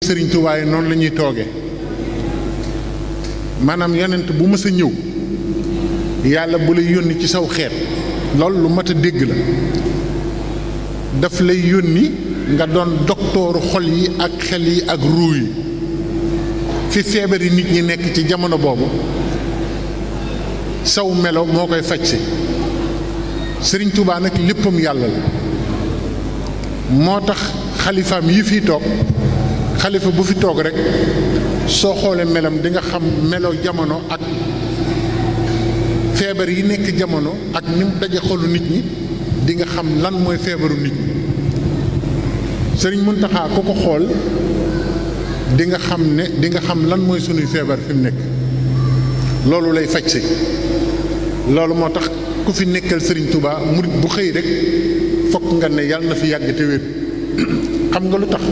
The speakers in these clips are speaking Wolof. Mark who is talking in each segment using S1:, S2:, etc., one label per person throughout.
S1: Sëriñ Tuubaa yi noonu la ñuy tooge maanaam yonent bu mës a ñëw yàlla bu lay yónni ci saw xeet loolu lu mat a dégg la daf lay yónni nga doon doktooru xol yi ak xel yi ak ruu yi fi feebari nit ñi nekk ci jamono boobu saw melo moo koy faj si Sëriñ Tuubaa nag léppam yàlla la moo tax xalifaam yi fii toog xalifa bu fi toog rek soo xoolee melam di nga xam melo jamono ak feebar yi nekk jamono ak ni mu daje xolu nit ñi di nga xam lan mooy feebaru nit ñi Sëriñ Muntaxa ku ko xool di nga xam lan mooy sunuy feebar fi mu nekk loolu lay faj si loolu moo tax ku fi nekkal Sëriñ Tuubaa murit bu xëy rek fokk nga ne yàlla na fi yàgg te wér xam nga lu tax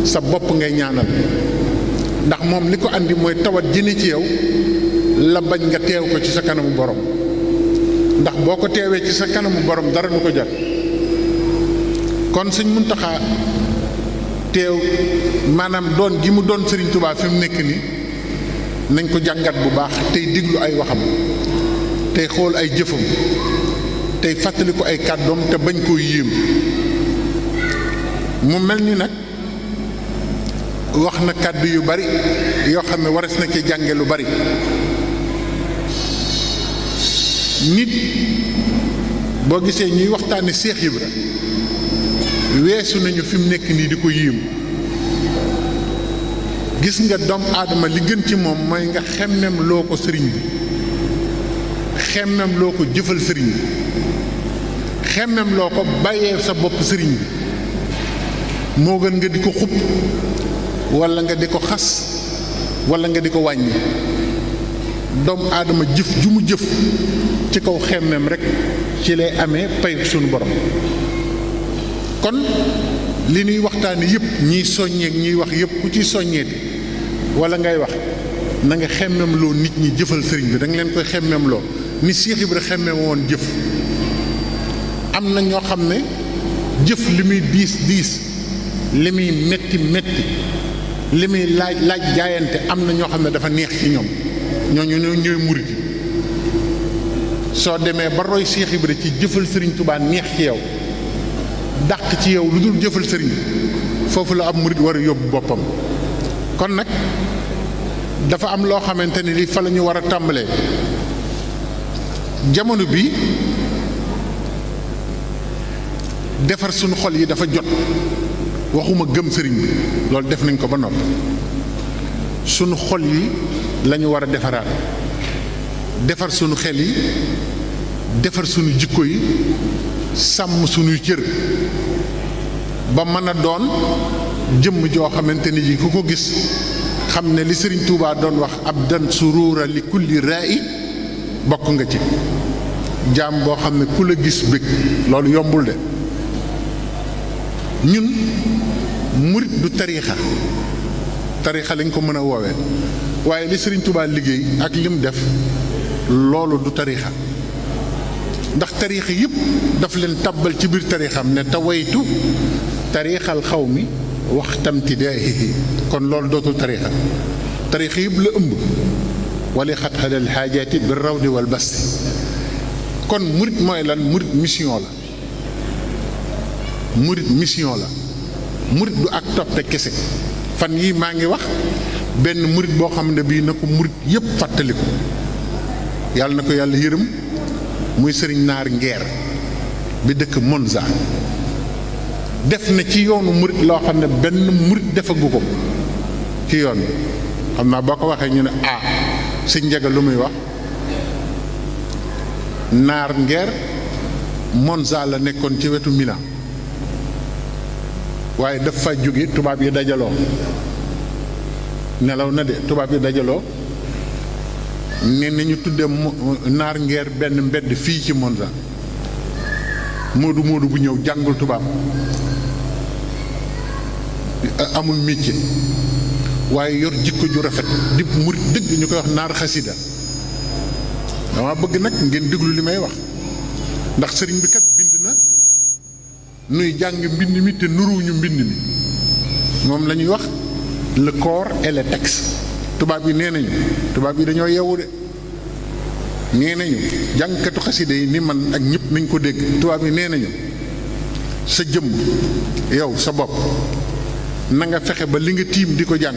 S1: sa bopp ngay ñaanal ndax moom li ko andi mooy tawat jëne ci yow la bañ nga teew ko ci sa kanamu borom ndax boo ko teewee ci sa kanamu borom dara du ko jar kon Sëñ Muntaxa teew maanaam doon gi mu doon Sëriñ Tuubaa fi mu nekk nii nañ ko jàngat bu baax tey diglu ay waxam tey xool ay jëfam tey fàttali ko ay kàddoom te bañ koo yéem mu mel ni nag wax na kàddu yu bari yoo xam ne wares na ci jànge lu bari nit boo gisee ñuy waxtaane Seex Ibra weesu nañu fi mu nekk nii di ko yéem gis nga doomu aadama li gën ci moom mooy nga xemmem loo ko sëriñ bi xemmem loo ko jëfal sëriñ bi xemmem loo ko bàyyee sa bopp sëriñ bi moo gën nga di ko xupp walla nga di ko xas walla nga di ko wàññi doomu aadama jëf ju mu jëf ci kaw xemmem rekk ci lay amee pay sunu borom kon li ñuy waxtaane yëpp ñiy soññeek ñiy wax yëpp ku ciy soññeeti walla ngay wax na nga xemmem loo nit ñi jëfal sëriñ bi da nga leen koy xemmem loo ni Seex Ibra xemmem woon jëf am na ñoo xam ne jëf li muy diis li muy metti li muy laaj jaayante am na ñoo xam ne dafa neex ci ñoom ñooy murit soo demee ba roy Seex Ibra ci jëfal Sëriñ Tuubaa neex ci yow dàq ci yow lu dul jëfal sëriñ foofu la ab murit war a yóbbu boppam kon nag dafa am loo xamante ni li fa la ñu war a tàmbalee jamono bi defar sunu xol yi dafa jot waxuma gëm sëriñ bi loolu def nañ ko ba noppi sunu xol yi lañu war a defaraat defar sunu xel yi defar sunu jikko yi sàmm sunuy cër ba mën a doon jëmm joo xamante ni ji ku ko gis xam ne li Sëriñ Tuubaa doon wax abdan surura li kulli ra'i bokk nga ci jaam boo xam ne ku la gis bëgg loolu yombul de ñun murit du tariixa lañ ko mën a woowee waaye li Sëriñ Tuubaa liggéey ak lim def loolu du tariixa ndax tariixa yëpp daf leen tabbal ci biir tariixam ne tawaytu tariixal xaw mi wax tamtidaahihi kon loolu dootul tariixa yëpp la ëmb wali xat xalal xaajaati bi rawdi wal basti kon murit mooy lan murit mission la murit du ak toppe kese fan yi maa ngi wax benn murit boo xam ne bii na ko murit yëpp fàttaliku yàlla na ko yàlla yërëm muy sëriñ naar ngeer bi dëkk Monza def na ci yoonu murit loo xam ne benn murit defagu ko ci yoon xam naa boo ko waxee ñu ne sëñ Njaga lu muy wax naar ngeer Monza la nekkoon ci wetu Milan waaye daf fa jóge tubaab yi dajaloo nelaw na de tubaab yi dajaloo ne nañu tudde naar ngeer benn mbedd fii ci Monza moodu bu ñëw jàngul tubaab amul métier waaye yor jikko ju rafet di murit dëgg ñu koy wax naar xasida dama bëgg nag ngeen déglu li may wax ndax sëriñ bi kat bind na nuy jàng mbind mi te nuruwuñu mbind mi moom la ñuy wax le corps et le texte. tubaab yi nee nañu tubaab yi dañoo yeewu de nee nañu jàngkatu xasida yi ni man ak ñëpp nañ ko dégg. tubaab yi nee nañu sa jëmm yow sa bopp na nga fexe ba li nga tiim di ko jàng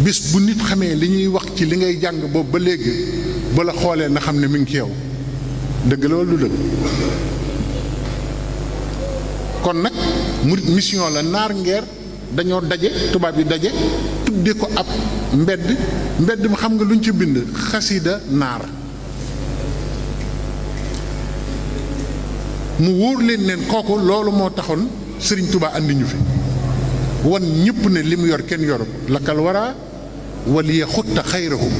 S1: bis bu nit xamee li ñuy wax ci li ngay jàng boobu ba léegi ba la xoolee na xam ne mi ngi ci yow. dëgg loolu du dëgg. kon nag murit mission la naar ngeer dañoo daje tubaab yi daje tudde ko ab mbedd mi xam nga luñ ci bind xasida naar. mu wóor leen kooku loolu moo taxoon Sëriñ Tuubaa andi ñu fi wan ñëpp ne li mu yor kenn yoru ko lakkal waraa waliya xutta xayrahum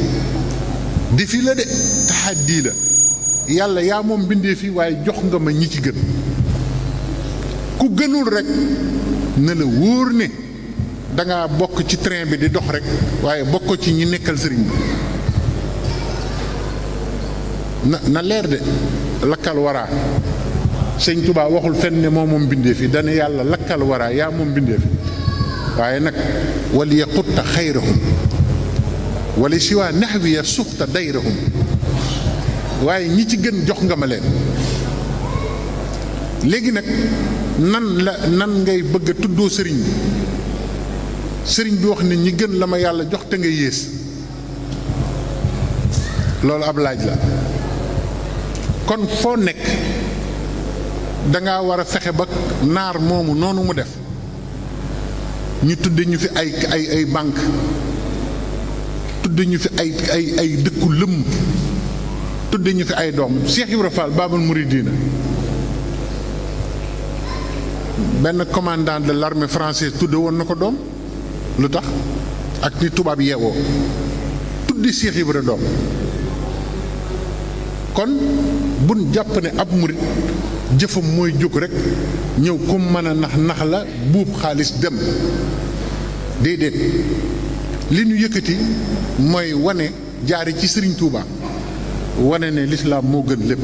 S1: di fi la de taxaddi la yàlla yaa moom bindee fi waaye jox nga ma ñi ci gën ku gënul rek na la wóor ne danga bokk ci train bi di dox rek waaye bokk ci ñi nekkal sëriñ bi na leer de lakkal waraa sëñ Tuubaa waxul fenn ne moom bindee fi dana yàlla lakkal waraa yaa moom bindee fi waaye nag waliya xutta xayrahum wala si waa nax wi ya suxta dayrahum waaye ñi ci gën jox nga ma leen. léegi nag nan ngay bëgg a tuddoo sëriñ bi wax ne ñi gën la ma yàlla jox te nga yées loolu ab laaj la. kon foo nekk danga war a fexe ba naar moomu noonu mu def ñu tudde ñu fi ay banque tudde ñu fi ay dëkku lëmm tudde ñu fi ay doom. Cheikh Ibra Fall Babul Mouridina benn commandant de l'armée française tudde woon na ko doom. lu tax ak ni tubaab yeewoo tuddi Cheikh Ibra doom. kon buñ jàpp ne ab murit jëfam mooy jóg rek ñëw ku mën a nax la buub xaalis dem déedéet li ñu yëkkati mooy wane jaari ci Sëriñ Tuuba wane ne lislaam moo gën lépp.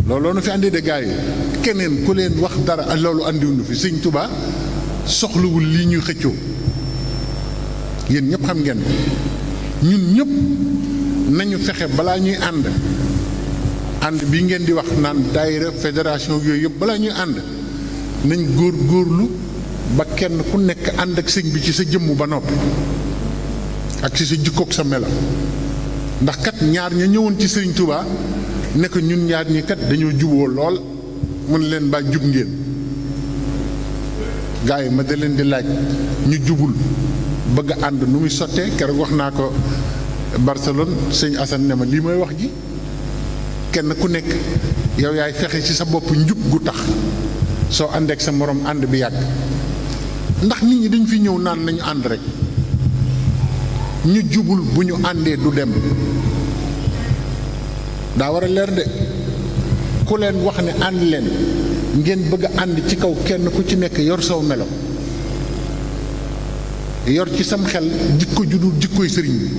S1: looloo nu fi andi de gaa yi keneen ku leen wax dara loolu andiwuñu fi. Sëriñ Tuuba soxlawul lii ñuy xëccoo yéen ñëpp xam ngeen ñun ñëpp nañu fexe balaa ñuy ànd bi ngeen di wax naan daayira fédération yooyu yëpp balaa ñuy ànd nañ góorlu ba kenn ku nekk ànd ak sëñ bi ci sa jëmm ba noppi ak ci sa jikkook sa melo. ndax kat ñaar ña ñëwoon ci Sëriñ Tuubaa ne ko ñun ñaar ñi kat dañoo juboo lool mun leen ba jub ngeen. gaa yi ma da leen di laaj ñu jubul bëgg a ànd nu muy sottee keroog wax naa ko Barcelone sëñ Assane ne ma lii mooy wax ji kenn ku nekk yow yaay fexe ci sa bopp njub gu tax soo àndeek sa morom ànd bi yàgg. ndax nit ñi dañ fi ñëw naan nañu ànd rek ñu jubul bu ñu àndee du dem daa war a leer de ku leen wax ne ànd leen ngeen bëgg a ànd ci kaw kenn ku ci nekk yor saw melo yor ci sam xel jikko ju dul jikkoy sëriñ bi.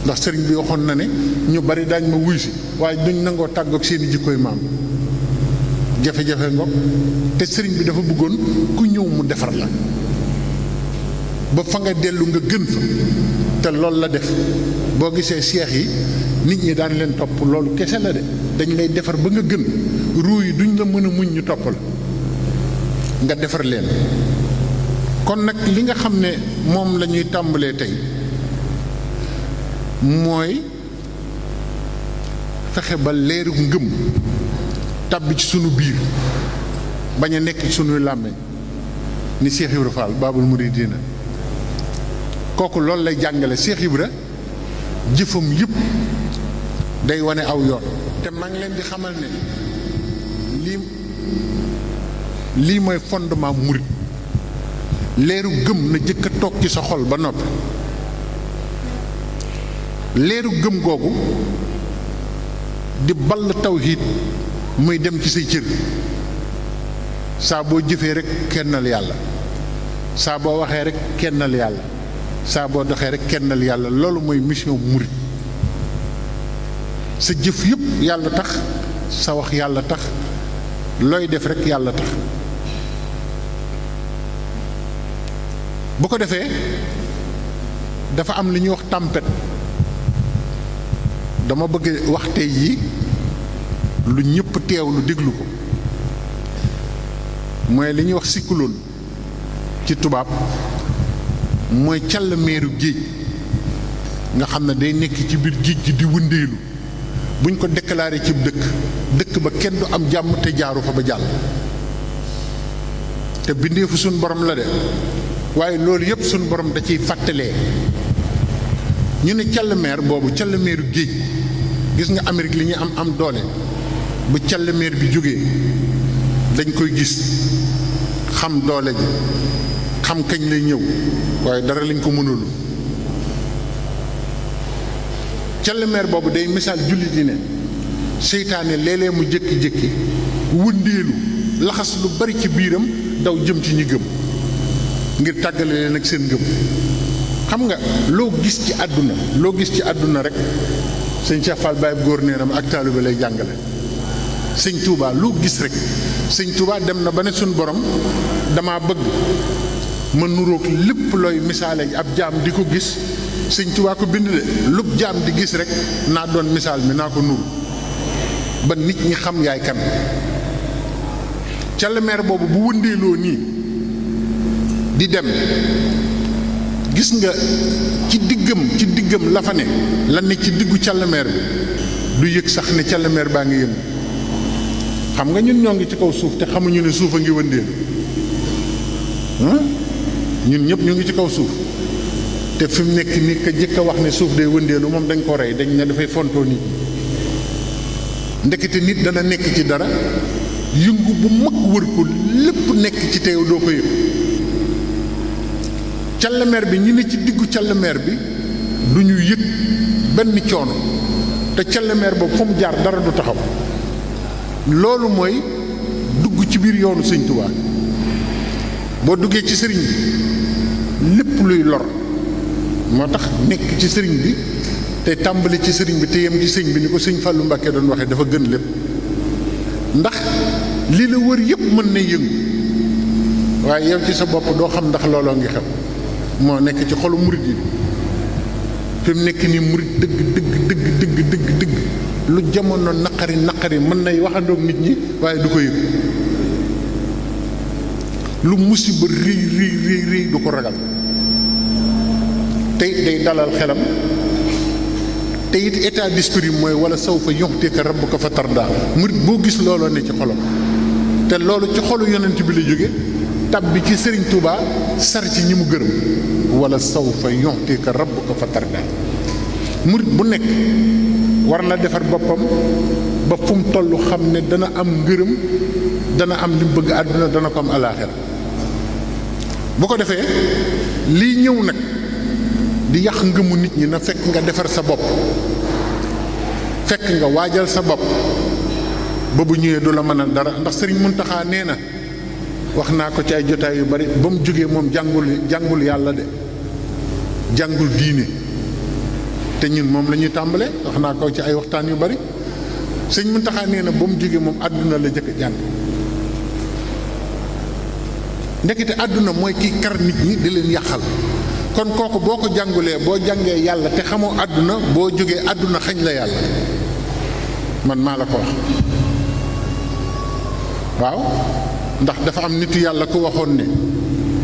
S1: ndax sëriñ bi waxoon na ne ñu bari daañ ma wuy si waaye duñ nangoo tàggoog seeni jikkoy maam jafe-jafe ngoog te sëriñ bi dafa bëggoon ku ñëw mu defar la ba fa nga dellu nga gën fa te loolu la def. boo gisee seex yi nit ñi daan leen topp loolu kese la de dañ lay defar ba nga gën ruu yi duñ la mën a muñ ñu topp la nga defar leen. kon nag li nga xam ne moom la ñuy tàmbalee tey mooy fexe ba leeru ngëm tàbbi ci sunu biir bañ a nekk ci sunuy làmmiñ ni Cheikh Ibra Fall Babul Mouridina. kooku loolu lay jàngale. Cheikh Ibra jëfam yëpp day wane aw yoon. te maa ngi leen di xamal ne lii mooy fondement murit. leeru gëm na jëkk a toog ci sa xol ba noppi. leeru gëm googu di ball tawhiid muy dem ci say cër saa boo jëfee rek kennal yàlla saa boo waxee rek kennal yàlla saa boo doxee rek kennal yàlla. loolu mooy mission murit. sa jëf yëpp yàlla tax sa wax yàlla tax looy def rek yàlla tax bu ko defee dafa am li ñuy wax tempête. dama bëgg wax tey yi lu ñëpp teewlu déglu ko mooy li ñuy wax cyclone ci tubaab mooy càll meeru géej nga xam ne day nekk ci biir géej gi di wëndeelu buñ ko déclaré ci dëkk ba kenn du am jàmm te jaaru fa ba jàll te bindeefu suñ borom la de waaye loolu yëpp suñ borom da ciy fàttalee ñu ne càll meer boobu càll meeru géej gis nga Amérique li ñu am doole bu càll meer bi jógee dañ koy gis xam doole ji xam kañ lay ñëw waaye dara lañ ko mënul càll meer boobu day misaal jullit yi ne seytaane léeg-léeg mu jékki-jékki wëndeelu laxas lu bari ci biiram daw jëm ci ñi gëm ngir tàggale leen ak seen gëm xam nga loo gis ci àdduna rek sëñ Cheikh Fall Baye góor neenam ak taalibe lay jàngale sëñ Touba loo gis rek sëñ Touba dem na ba ne suñ borom dama bëgg ma nuroog lépp looy misaale ab jaam di ko gis sëñ Touba ko bind de lu jaam di gis rek naa doon misaal mi naa ko nuru ba nit ñi xam yaay kan càllmeer boobu bu wëndeeloo nii di dem gis nga ci diggam la fa ne la ne ci diggu càllmeer bi du yëg sax ne càllmeer baa ngi yëngu xam nga ñun ñoo ngi ci kaw suuf te xamuñu ne suuf a ngi wëndeelu ñun ñëpp ñu ngi ci kaw suuf te fi mu nekk ni ka jëkk a wax ne suuf day wëndeelu moom dañ ko rey dañ ne dafay fontoo nit ndekete nit dana nekk ci dara yëngu bu mag wër ko lépp nekk ci teew doo ko yëg càllmeer bi ñi ne ci diggu càllmeer bi du ñu yëg benn coono te càllmeer boobu fa mu jaar dara du taxaw loolu mooy dugg ci biir yoonu sëñ Tuubaa boo duggee ci sëriñ bi lépp luy lor moo tax nekk ci sëriñ bi te tàmbali ci sëriñ bi te yem ci sëñ bi ni ko sëñ Fallou Mbacké doon waxee dafa gën lépp ndax li la wër yépp mën na yëngu waaye yow ci sa bopp doo xam ndax looloo ngi xew moo nekk ci xolu murit yi fi mu nekk nii murit dëgg lu jamono naqari mën nay waxandoog nit ñi waaye du ko yëg lu musiba rëy du ko ragal tey day dalal xelam te it état d'esprit mooy wala saw fa yu'tika rabbuka fa tardaa murit boo gis looloo ne ci xolam te loolu ci xolu yonent bi la jóge tabbi ci Sëriñ Tuubaa sar ci ñi mu gërëm wala saw fa yu'tika rabbuka fa tardaa murit bu nekk war na defar boppam ba fu mu toll xam ne dana am ngërëm dana am li mu bëgg àdduna dana ko am alaaxira bu ko defee lii ñëw nag di yàq ngëmu nit ñi na fekk nga defar sa bopp fekk nga waajal sa bopp ba bu ñëwee du la mën a dara ndax Sëriñ Muntaxa nee na wax naa ko ci ay jotaay yu bari ba mu jógee moom jàngul yàlla de jàngul diine te ñun moom la ñuy tàmbale wax naa ko ci ay waxtaan yu bari Sëriñ Muntaxa nee na ba mu jógee moom àdduna la jëkk jàng ndekete àdduna mooy kiy kar nit ñi di leen yàqal kon kooku boo ko jàngulee boo jàngee yàlla te xamoo àdduna boo jógee àdduna xañ la yàlla man maa la ko wax waaw ndax dafa am nitu yàlla ku waxoon ne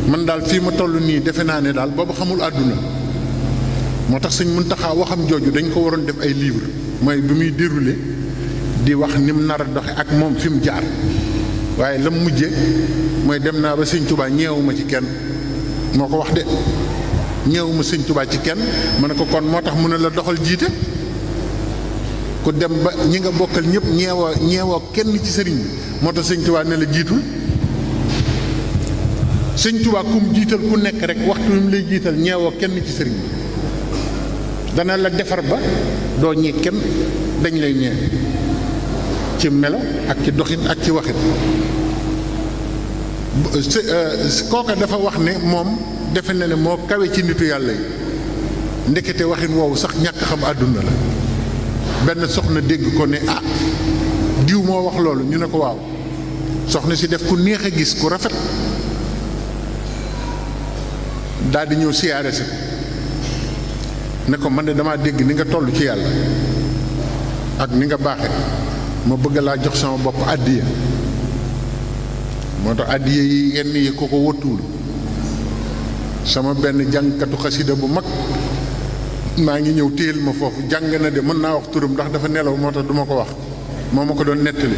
S1: man daal fii ma toll nii defe naa ne daal boobu xamul àdduna moo tax Sëñ Muntaxa waxam jooju dañ ko waroon def ay livre mooy bi muy déroulé di wax ni mu nar a doxe ak moom fi mu jaar waaye la mu mujje mooy dem naa ba Sëñ Tuubaa ñeewuma ci kenn moo ko wax de ñeewuma Sëñ Tuubaa ci kenn ma ne ko kon moo tax mu ne la doxal jiite ku dem ba ñi nga bokkal ñëpp ñeewoo kenn ci sëriñ bi moo tax Sëñ Tuubaa ne la jiitul Sëñ Tuubaa kum jiital ku nekk rek waxtu wi mu lay jiital ñeewoo kenn ci sëriñ bi dana la defar ba doo ñee kenn dañ lay ñee ci melo ak ci doxin ak ci waxin kooka dafa wax ne moom defe na ne moo kawe ci nitu yàlla yi ndekete waxin woowu sax ñàkk xam àdduna la benn soxna dégg ko ne ah diw moo wax loolu ñu ne ko waaw soxna si def ku neex a gis ku rafet daal di ñëw siyaare si ko ne ko man de damaa dégg ni nga toll ci yàlla ak ni nga baaxe ma bëgg laa jox sama bopp àddiya moo tax àddiya yi yenn yi ko wëttuwul sama benn jàngkatu xasida bu mag maa ngi ñëw téyel ma foofu jàng na de mën naa wax turam ndax dafa nelaw moo tax duma ko wax moo ma ko doon nettali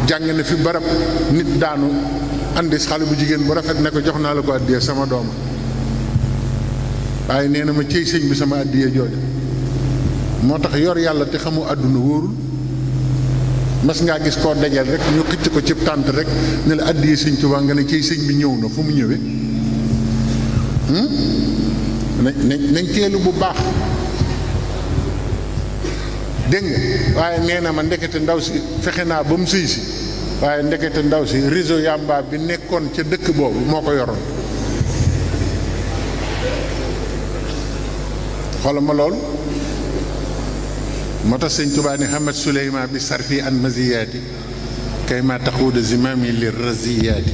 S1: jàng na fi barab nit daanu andi xale bu jigéen bu rafet ne ko jox naa la ko àddiya sama dooma waaye nee na ma cëy sëñ bi sama àddiya jooju moo tax yor yàlla te xamu àdduna wóorul mas ngaa gis koo dajal rek ñu xëcc ko ci tànt rek ne la àddiya sëñ Tuubaa nga ne cëy sëñ bi ñëw na fu mu ñëwee nañ teelu bu baax dégg nga waaye nee na ma ndekete ndaw si fexe naa ba mu sëy si waaye ndekete ndaw si réseau yamba bi nekkoon ca dëkk boobu moo ko yoroon xoolal ma loolu moo tax sëñ Tuubaa ne Hamad Suleyman bi sarfi an maziyaati kay ma taxuuda zimami li raziyaati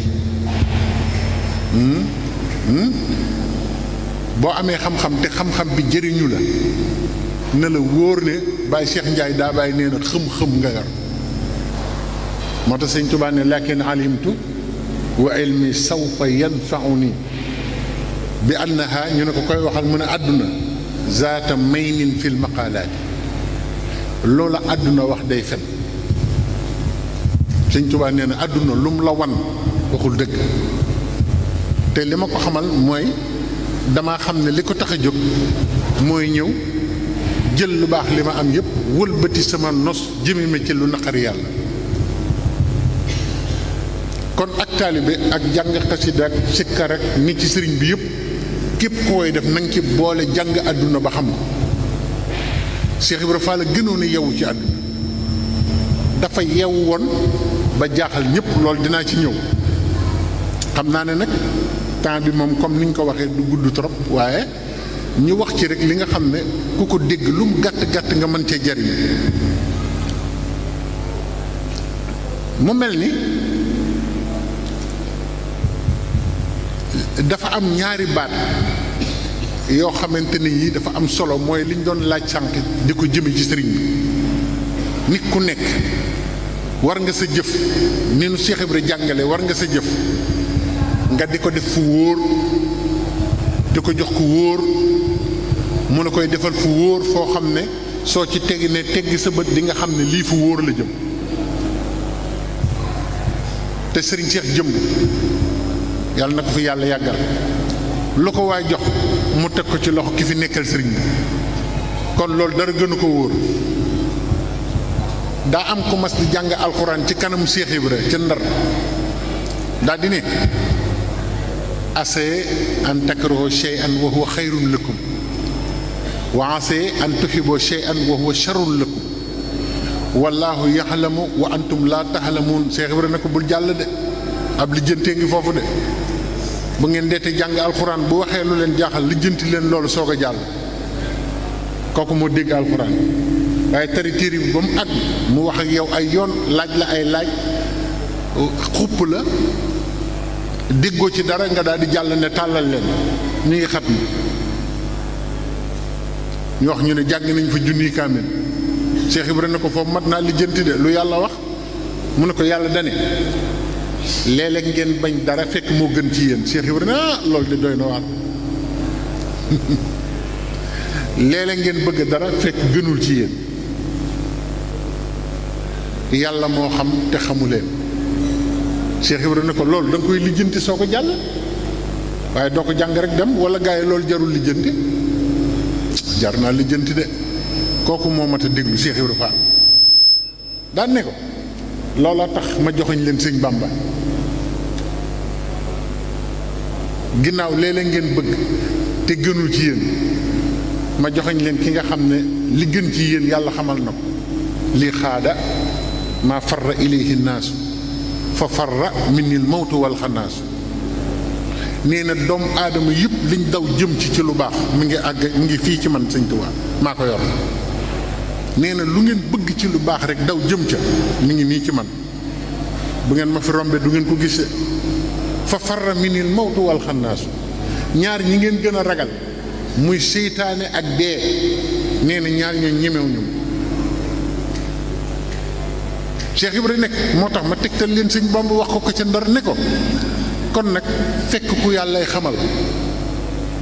S1: boo amee xam-xam te xam-xam bi jëriñu la na la wóor ne Baye Cheikh Ndiaye daa bàyyi nee na xëm-xëm nga yor moo tax sëñ Tuubaa ne lakin alimtu wa ilmi sawfa yanfauni bi annaha ñu ne ko koy waxal mu ne àdduna zaata maynin fil maqaalaati loola àdduna wax day fen sëñ Tuubaa nee na àdduna lu mu la wan waxul dëgg te li ma ko xamal mooy damaa xam ne li ko tax a jóg mooy ñëw jël lu baax li ma am yépp wëlbati sama nos jëme ma ci lu naqari yàlla kon ak taalibe ak jàng xasida ak sikkar ak ni ci sëriñ bi yépp képp koy def na nga ci boole jàng àdduna ba xam ko Cheikh Ibra Fall gënoon a yewu ci àdduna dafa yew woon ba jaaxal ñëpp loolu dinaa ci ñëw xam naa ne nag temps bi moom comme ni ñu ko waxee du gudd trop waaye ñu wax ci rek li nga xam ne ku ko dégg lu mu gàtt gàtt nga mën cee jariñ mu mel ni dafa am ñaari baat yoo xamante ni yi dafa am solo mooy li ñu doon laaj sànq di ko jëme ci sëriñ bi nit ku nekk war nga sa jëf ni nu Cheikh Ibra jàngale war nga sa jëf nga di ko def fu wóor di ko jox ku wóor mu ne koy defal fu wóor foo xam ne soo ci teggi ne teggi sa bët di nga xam ne lii fu wóor la jëm te sëriñ Cheikh jëmb yàlla na ko fi yàlla yàggal lu ko waay jox mu teg ko ci loxo ki fi nekkal sëriñ bi kon loolu dara gënu ko wóor daa am ku mas di jàng alxuraan ci kanam Cheikh Ibra ca Ndar daa di ne asee an takrahu shay'an wa huwa xayrun lakum wa asee an tuhibbu shay'an wa huwa sharrun lakum wallahu yaxlamu wa antum laa taxlamuun Cheikh Ibra ne ko bul jàll de ab lijjantee ngi foofu de bu ngeen deete jàng alxuraan bu waxee lu leen jaaxal lijjanti leen loolu soog a jàll kooku moo dégg alxuraan waaye tari téere bi ba mu àgg mu wax ak yow ay yoon laaj la ay laaj xupp la déggoo ci dara nga daal di jàll ne tàllal leen ñu ngi xat mi ñu wax ñu ne jàng nañ fa junniy kaamil Cheikh Ibra ne ko foofu mat naa lijjanti de lu yàlla wax mu ne ko yàlla dane léeg-léeg ngeen bañ dara fekk moo gën ci yéen Cheikh Ibra ne loolu de doy na waar léeg-léeg ngeen bëgg dara fekk gënul ci yéen yàlla moo xam te xamu leen Cheikh Ibra ne ko loolu da nga koy lijjanti soo ko jàll waaye doo ko jàng rek dem wala gars yi loolu jarul lijjanti jar naa lijjanti de kooku moo mat a déglu Cheikh Ibra Fall daan ne ko loola tax ma joxoñ leen sëñ Bàmba ginnaaw léeg-léeg ngeen bëgg te gënul ci yéen ma joxoñ leen ki nga xam ne li gën ci yéen yàlla xamal na ko lii xaada maa farra ilayhi naasu fa farra minil mawtu wal xanaasu nee na doomu aadama yëpp liñ daw jëm ci lu baax mi ngi fii ci man sëñ Tuubaa maa ko yor nee na lu ngeen bëgg ci lu baax rek daw jëm ca mi ngi nii ci man bu ngeen ma fi rombe du ngeen ko gisee fa farra minil mawtu wal xannaasu ñaar ñi ngeen gën a ragal muy seytaane ak dee nee na ñaar ñoo ñemew ñu Cheikh Ibrahima nekk moo tax ma tegtal leen sëñ Bamba wax ko ca Ndar ne ko kon nag fekk ku yàllay xamal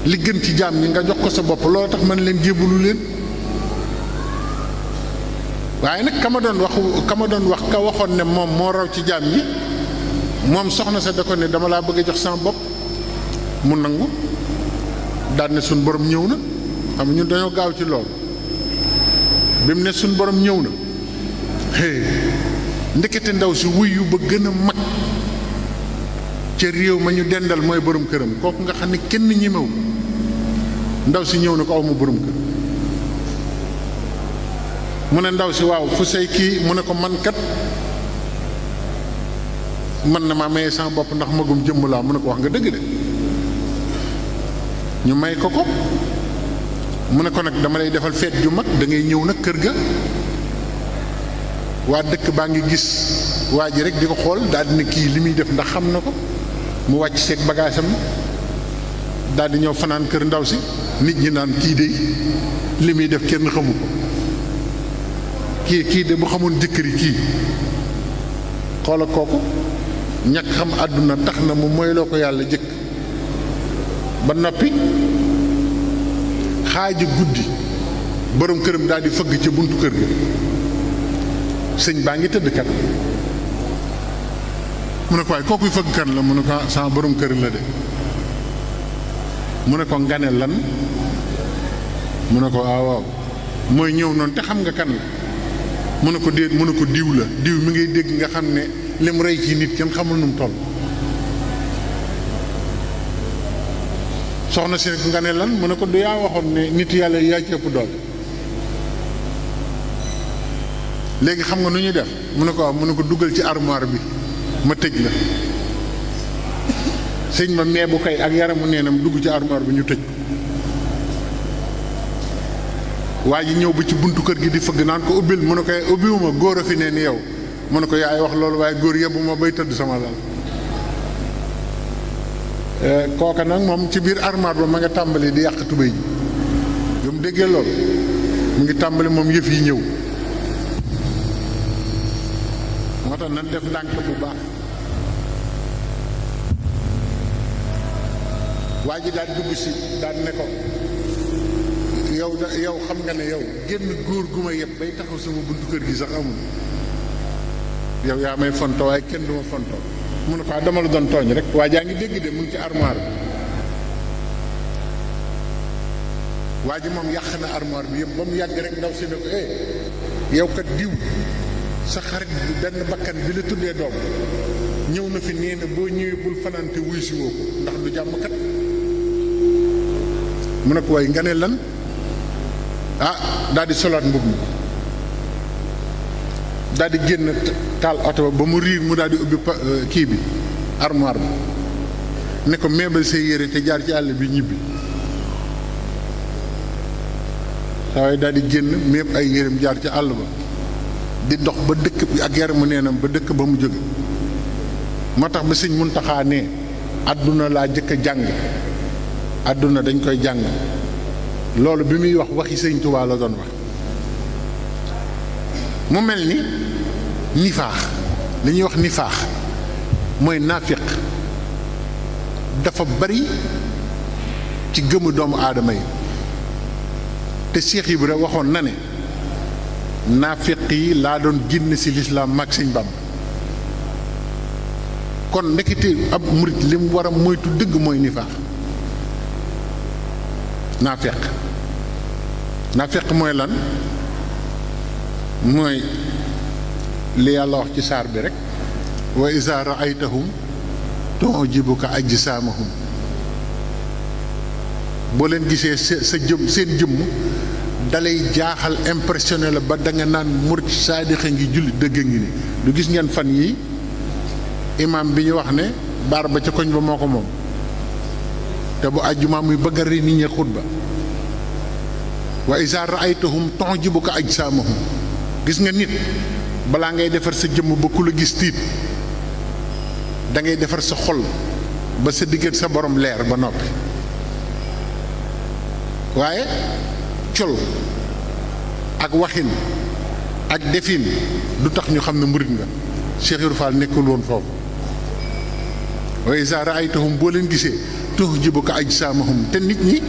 S1: li gën ci jaam ñi nga jox ko sa bopp loolu tax man leen jébbalu leen waaye nag ka ma doon wax ka waxoon ne moom moo raw ci jaam ñi moom soxna sa da ko ne dama laa bëgg a jox sama bopp mu nangu daal ne suñ borom ñëw na xam ñun dañoo gaaw ci loolu bi mu ne suñ borom ñëw na ndekete ndaw si wuyu ba gën a mag ca réew ma ñu dendal mooy borom këram kooku nga xam ne kenn ñemewu ndaw si ñëw na ko aw ma borom kër mu ne ndaw si waaw fu say kii mu ne ko man kat man na maa maye sama bopp ndax magum jëmm laa mu ne ko wax nga dëgg de ñu may ko mu ne ko nag dama lay defal feet ju mag da ngay ñëw nag kër ga waa dëkk baa ngi gis waa ji rek di ko xool daal di ne kii li muy def ndax xam na ko mu wàcc seeg bagaasam daal di ñëw fanaan kër ndaw si nit ñi naan kii de li muy def kenn xamu ko kii de bu xamoon jëkkëri kii xoola kooku ñàkk xam àdduna tax na mu moyloo ko yàlla jëkk ba noppi xaaji guddi borom këram daal di fëgg ca buntu kër ga sëñ baa ngi tëdd kat mu ne ko waaye kookuy fëgg kan la mu ne ko sama borom kër la de mu ne ko ngane lan mu ne ko waaw mooy ñëw noonu te xam nga kan la mu ne ko déet mu ne ko diw la diw mi ngay dégg nga xam ne lim rey ci nit kenn xamul nu mu toll soxna si nga ne lan mu ne ko du yaa waxoon ne nit yàlla yaa ci ëpp doole léegi xam nga nu ñuy def mu ne ko waaw mu ne ko dugal ci armoire bi ma tëj la sëñ ma mee bu kay ak yaramu neenam dugg ci armoire bi ñu tëj waa ji ñëw ba ci buntu kër gi di fëgg naan ko ubbil mu ne ko ubbiwuma góor a fi ne ni yow mu ne ko yaay wax loolu waaye góor yebbu ma bay tëdd sama lal kooka nag moom ci biir armoire ba ma nga tàmbali di yàq tubéy ji bi mu déggee loolu mu ngi tàmbali moom yëf yi ñëw moo tax nan def ndànk bu baax waa ji daal dugg si daal ne ko yow xam nga ne yow génn góor gu ma yëpp bay taxaw sama buntu kër gi sax amul yow yaa may fonto waaye kenn du ma fonto mu ne ko dama la doon tooñ rek waa jaa ngi dégg de mu ngi ci armoire bi waa ji moom yàq na armoire bi yëpp ba mu yàgg rek ndaw si ne ko yow kat diw sa xarit bi benn bakkan bi la tuddee doom ñëw na fi nee na boo ñëwee bul fanaante wuy si woo ko ndax du jàmm kat mu ne ko waaye nga ne lan daal di solaat mbub mi daal di génn taal oto ba mu riir mu daal di ubbi kii bi armoire bi ne ko meebal say yére te jaar ci àll bi ñibbi saa yi daal di génn mépp ay yéreem jaar ci àll ba di dox ba dëkk bi ak yaramu neenam ba dëkk ba mu jóge moo tax ba sëñ Muntaxa ne àdduna laa jëkk a jàng àdduna dañ koy jàng loolu bi muy wax waxi sëñ Tuubaa la doon wax mu mel ni nifaax li ñuy wax nifaax mooy naafiq dafa bari ci gëmu doomu aadama yi te Cheikh Ibra waxoon na ne naafiq yi laa doon génn ci lislaam mag sëñ Bàmba kon ndekete ab murit li mu war a moytu dëgg mooy nifaax naafeq mooy lan mooy li yàlla wax ci saar bi rek wa iza ra'aytahum tu'jibuka ajsaamahum boo leen gisee sa jëm seen jëmm dalay jaaxal impressionné la ba da nga naan murit saadixa ngi julli dëgg ngi ni du gis ngeen fan yi imam bi ñu wax ne baar ba ca koñ ba moo ko moom te bu àjjuma muy bëgg a ri nit ñi xutba wa iza ra'aytahum tu'jibuka ajsaamahum gis nga nit balaa ngay defar sa jëmm ba ku la gis tiit da ngay defar sa xol ba sa diggante sa borom leer ba noppi waaye col ak waxin ak defin du tax ñu xam ne murit nga. Cheikh Ibra Fall nekkul woon foofu. wa iza ra'aytahum boo leen gisee tuhjibuka ajsaamahum te nit ñi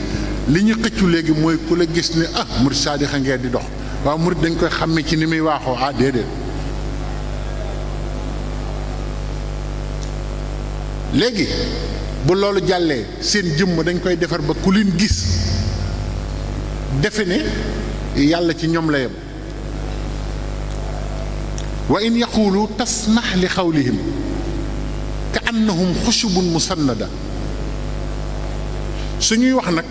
S1: li ñu xëccu léegi mooy ku la gis ne murit saadixa ngeen di dox waaw murit dañ koy xàmme ci ni muy waaxoo déedéet. léegi bu loolu jàllee seen jëmm dañ koy defar ba ku leen gis defe ne yàlla ci ñoom la yem. wa in yaqulu tasmax li xawlihim ka annahum xushubun musannada suñuy wax nag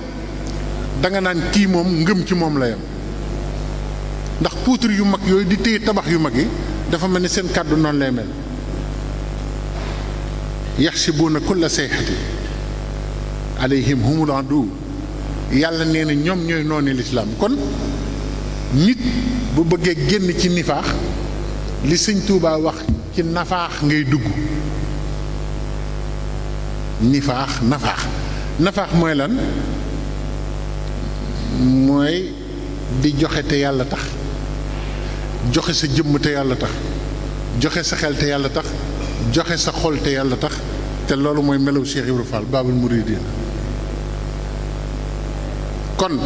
S1: danga naan kii moom ngëm ci moom la yem ndax poutre yu mag yooyu di téye tabax yu mag yi dafa mel ni seen kàddu noonu lay mel. yaxsibuuna kulla sayxati alayhim humul adu yàlla nee na ñoom ñooy noonu lislaam kon nit bu bëggee génn ci nifaax li sëñ Tuubaa wax ci nafaax ngay dugg. nafaax mooy lan mooy di joxe te yàlla tax joxe sa jëmm te yàlla tax joxe sa xel te yàlla tax joxe sa xol te yàlla tax te loolu mooy melaw Cheikh Ibra Fall Baabul Muridiin. kon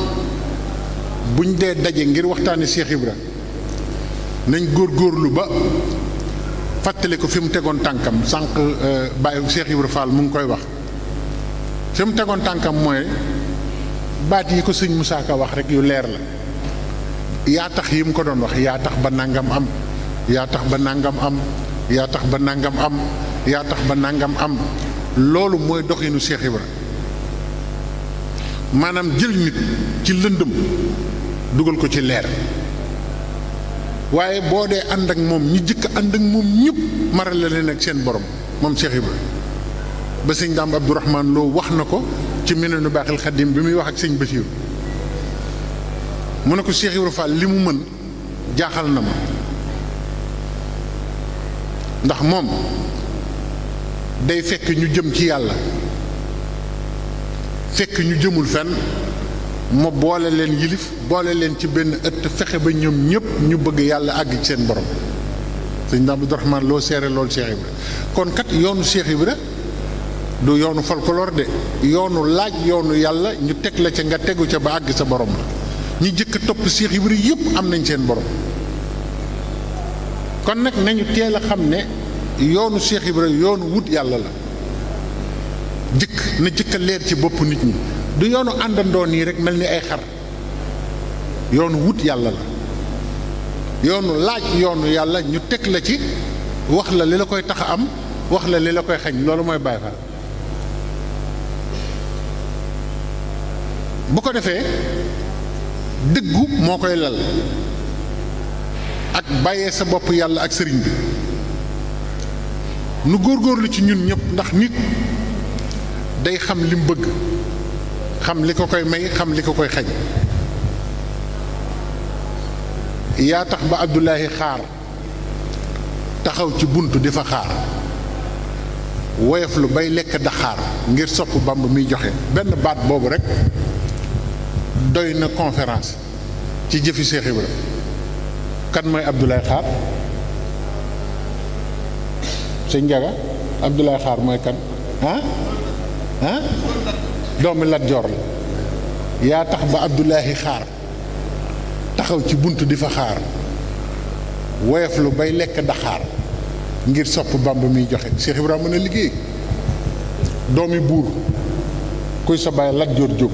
S1: buñ dee daje ngir waxtaane Cheikh Ibra nañ góorgóorlu ba fàttali ko fi mu tegoon tànkam sànq bàyyi Cheikh Ibra Fall mu ngi koy wax fi mu tegoon tànkam mooy baat yi ko sëñ Moussa Ka wax rek yu leer la yaa tax yi mu ko doon wax yaa tax ba nangam am yaa tax ba nangam am yaa tax ba nangam am yaa tax ba nangam am loolu mooy doxinu Cheikh Ibra maanaam jël nit ci lëndëm dugal ko ci leer waaye boo dee ànd ak moom ñi jëkk ànd ak moom ñëpp maral la leen ak seen borom moom Cheikh Ibra ba sëñ Daam Abdourahman Lo wax na ko ci Minanu Baaxil Xadim bi muy wax ak sëñ Basiiru mu ne ko Cheikh Ibra Fall li mu mën jaaxal na ma ndax moom day fekk ñu jëm ci yàlla fekk ñu jëmul fenn mu boole leen yilif boole leen ci benn ëtt fexe ba ñoom ñëpp ñu bëgg yàlla àgg ci seen borom sëñ Daam Abdourahman Lo seere loolu Cheikh Ibra kon kat yoonu Cheikh Ibra du yoonu folklore de yoonu laaj yoonu yàlla ñu teg la ca nga tegu ca ba àgg sa borom la ñi jëkk a topp Cheikh Ibra yëpp am nañ seen borom kon nag nañu teel a xam ne yoonu Cheikh Ibra yoonu wut yàlla la jëkk a leer ci bopp nit ñi du yoonu àndandoo nii rek mel ni ay xar yoonu wut yàlla la yoonu laaj yoonu yàlla ñu teg la ci wax la li la koy tax a am wax la li la koy xañ loolu mooy Baay Faal bu ko defee dëggu moo koy lal ak bàyyee sa bopp yàlla ak sëriñ bi nu góorgóorlu ci ñun ñëpp ndax nit day xam li mu bëgg xam li ko koy may xam li ko koy xañ yaa tax ba Abdoulahi xaar taxaw ci bunt di fa xaar woyof lu bay lekk daxaar ngir sopp Bamba muy joxe benn baat boobu rek doy na conférence ci jëfi Cheikh Ibra kan mooy Abdoulaye Xaar sëñ Njaga Abdoulaye Xaar mooy kan doomi Lat Joor la yaa tax ba Abdoulahi xaar taxaw ci bunt di fa xaar woyof lu bay lekk daxaar ngir sopp Bamba muy joxe Cheikh Ibra mën a liggéey doomi buur kuy sa baay Lat Joor jóg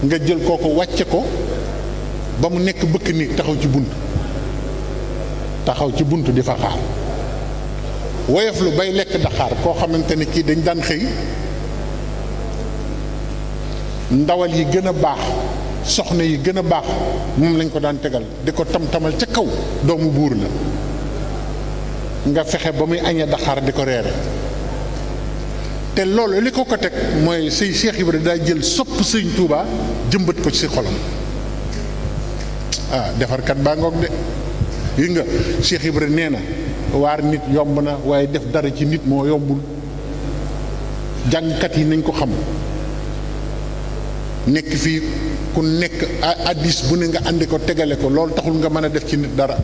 S1: nga jël kooko wàcce ko ba mu nekk bëkk néeg taxaw ci bunt di fa xaar woyof lu bay lekk daxaar koo xamante ne kii dañ daan xëy ndawal yi gën a baax soxna yi gën a baax moom lañ ko daan tegal di ko tam-tamal ca kaw doomu buur la nga fexe ba muy añee daxaar di ko reere te loolu li ko teg mooy sëy Cheikh Ibra daa jël sopp sëñ Touba jëmbat ko ci xolam defarkat baa ngoog de yi nga Cheikh Ibra nee na waar nit yomb na waaye def dara ci nit moo yombul jàngkat yi nañ ko xam nekk fii ku nekk addis bu ne nga andi ko tegale ko loolu taxul nga mën a def ci nit dara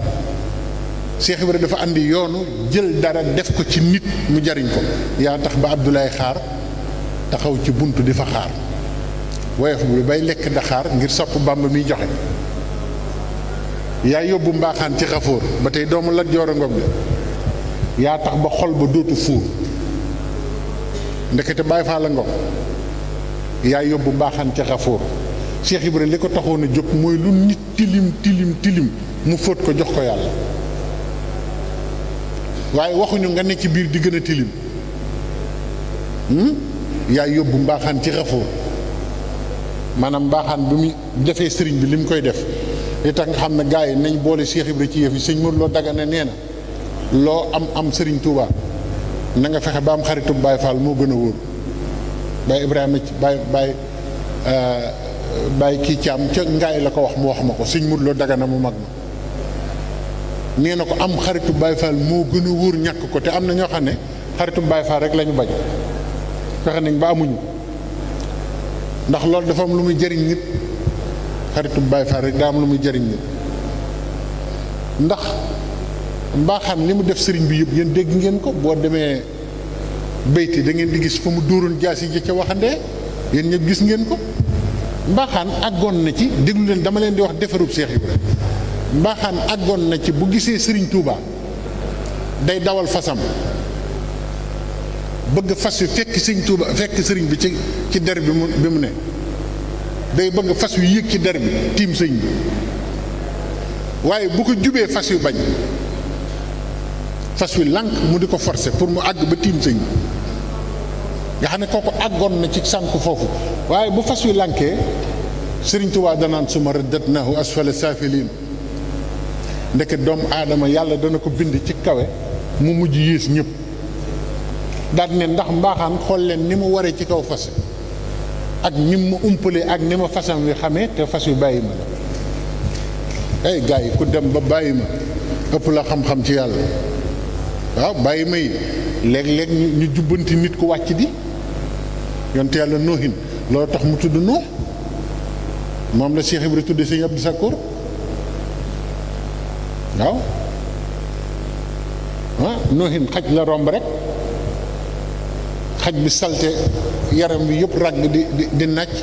S1: Cheikh Ibra dafa andi yoonu jël dara def ko ci nit mu jariñ ko yaa tax ba Abdoulaye xaar taxaw ci buntu di fa xaar woyof bi bay lekk daxaar ngir sopp Bàmba miy joxe yaa yóbbu mbaaxaan ci xafoor ba tey doomu Lat Joor a ngoog de yaa tax ba xol ba dootu fuur ndekete Baay Faal la ngoog yaa yóbbu mbaaxaan ci xafoor Cheikh Ibra li ko taxoon a jóg mooy lu nit tilim tilim tilim mu fóot ko jox ko yàlla waaye waxuñu nga ne ci biir di gën a tilim yaa yóbbu mbaaxaan ci xafoor maanaam mbaaxaan bi mu defee sëriñ bi li mu koy def li tax nga xam ne gars yi nañ boole Cheikh Ibra ci yëf yi sëñ Modou Lo Dagana nee na loo am sëriñ Touba na nga fexe ba am xaritu Baye Fall moo gën a wóor Baye Ibrahima ci Baye kii Thiam ca ngaay la ko wax mu wax ma ko sëñ Modou Lo Dagana mu mag ma nee na ko am xaritu Baye Fall moo gën a wóor ñàkk ko te am na ñoo xam ne xaritu Baye Fall rek la ñu bañ fexe nañ ba amuñu ndax loolu dafa am lu muy jëriñ nit xaritu Baye Fall rek daa am lu muy jëriñ nit ndax mbaaxaan li mu def sëriñ bi yëpp yéen dégg ngeen ko boo demee bayti da ngeen di gis fa mu dóoroon jaasi ji ca waxandee yéen ñëpp gis ngeen ko mbaaxaan àggoon na ci déglu leen dama leen di wax defarub Cheikh Ibra mbaaxaan àggoon na ci bu gisee sëriñ Touba day dawal fasam bëgg fas wi fekk sëriñ Touba fekk sëriñ bi ci der bi mu ne day bëgg fas wi yéeg ci der bi tiim sëñ bi waaye bu ko jubee fas wi bañ fas wi lànk mu di ko forcer pour mu àgg ba tiim sëñ bi nga xam ne kooku àggoon na ci sànk foofu waaye bu fas wi lànkee sëriñ Touba danaan suma raddatnaahu asfala saafiliin ndeke doomu aadama yàlla dana ko bind ci kawe mu mujj yées ñëpp daal ne ndax mbaaxaan xool leen ni mu waree ci kaw fas ak ni mu umpalee ak ni ma fasam wi xamee te fas wi bàyyi ma la ay gars yi ku dem ba bàyyi ma ëpp la xam-xam ci yàlla waaw bàyyi ma yi léeg-léeg ñu jubbanti nit ku wàcc di yonte yàlla noohin loolu tax mu tudd Nuux moom la Cheikh Ibra tudde sëñ Abdou Sakkoor waaw noohin xaj la romb rek xaj bi salte yaram wi yëpp ràgg di nàcc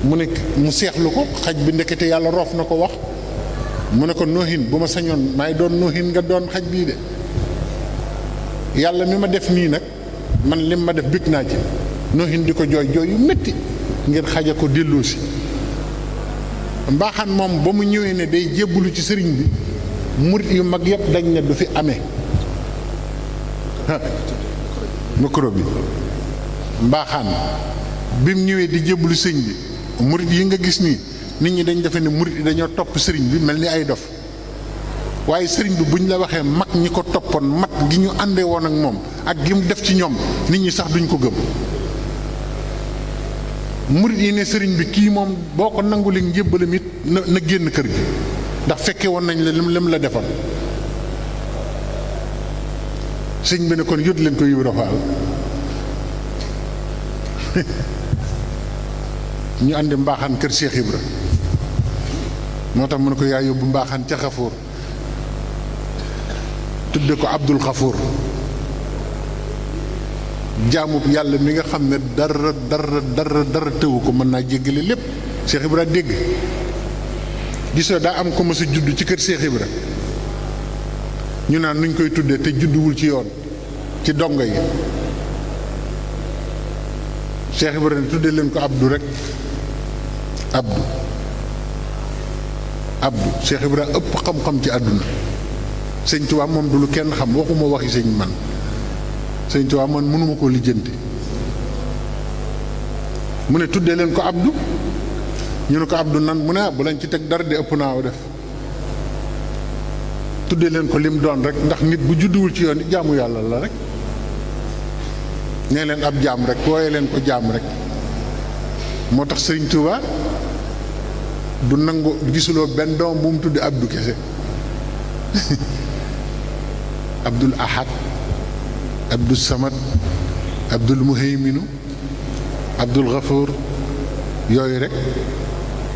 S1: mu ne mu seexlu ko xaj bi ndekete yàlla roof na ko wax mu ne ko noohin bu ma sañoon maay doon noohin nga doon xaj bii de yàlla mi ma def nii nag man lim ma def bég naa ci noohin di ko jooy jooy yu métti ngir xaja ko delloo si mbaaxaan moom ba mu ñëwee ne day jébbalu ci sëriñ bi murit yu mag yëpp dañ ne du fi amee micro bi mbaaxaan bi mu ñëwee di jébbalu sëñ bi murit yi nga gis nii nit ñi dañ defe ne murit yi dañoo topp sëriñ bi mel ni ay dof waaye sëriñ bi buñ la waxee mag ñi ko toppoon mat gi ñu àndee woon ak moom ak gi mu def ci ñoom nit ñi sax duñ ko gëm murit yi ne sëriñ bi kii moom boo ko nangulee njébbalam it na génn kër gi ndax fekke woon nañ la lim la defoon sëñ bi ne kon yót leen ko Ibra Faal ñu àndi mbaaxaan kër Cheikh Ibra moo tax mu ne ko yaa yóbbu mbaaxaan ca Xafoor tudde ko Abdul Xafoor jaamub yàlla mi nga xam ne dara tëwu ko mën naa jéggale lépp Cheikh Ibra dégg gisoo daa am ko ma sa judd ci kër Cheikh Ibra ñu naan nuñ koy tuddee te judduwul ci yoon ci dongo yi Cheikh Ibra ne tuddee leen ko Abdou rek Abdou Cheikh Ibra ëpp xam-xam ci àdduna sëñ Tuubaa moom du lu kenn xam waxuma waxi sëñ man sëñ Tuubaa man mënuma koo lijjanti mu ne tuddee leen ko Abdou ñu ne ko Abdou nan mu ne bu lañ ci teg dara di ëpp naaw def tuddee leen ko lim doon rek ndax nit bu judduwul ci yoon jaamu yàlla la rek nee leen ab jaam rek wooye leen ko jaam rek moo tax sëriñ Tuubaa du nangu gisuloo benn doom bu mu tudde Abdou kese Abdul Ahad Abdul Samad Abdul Muhayminu Abdul Ghafuur yooyu rek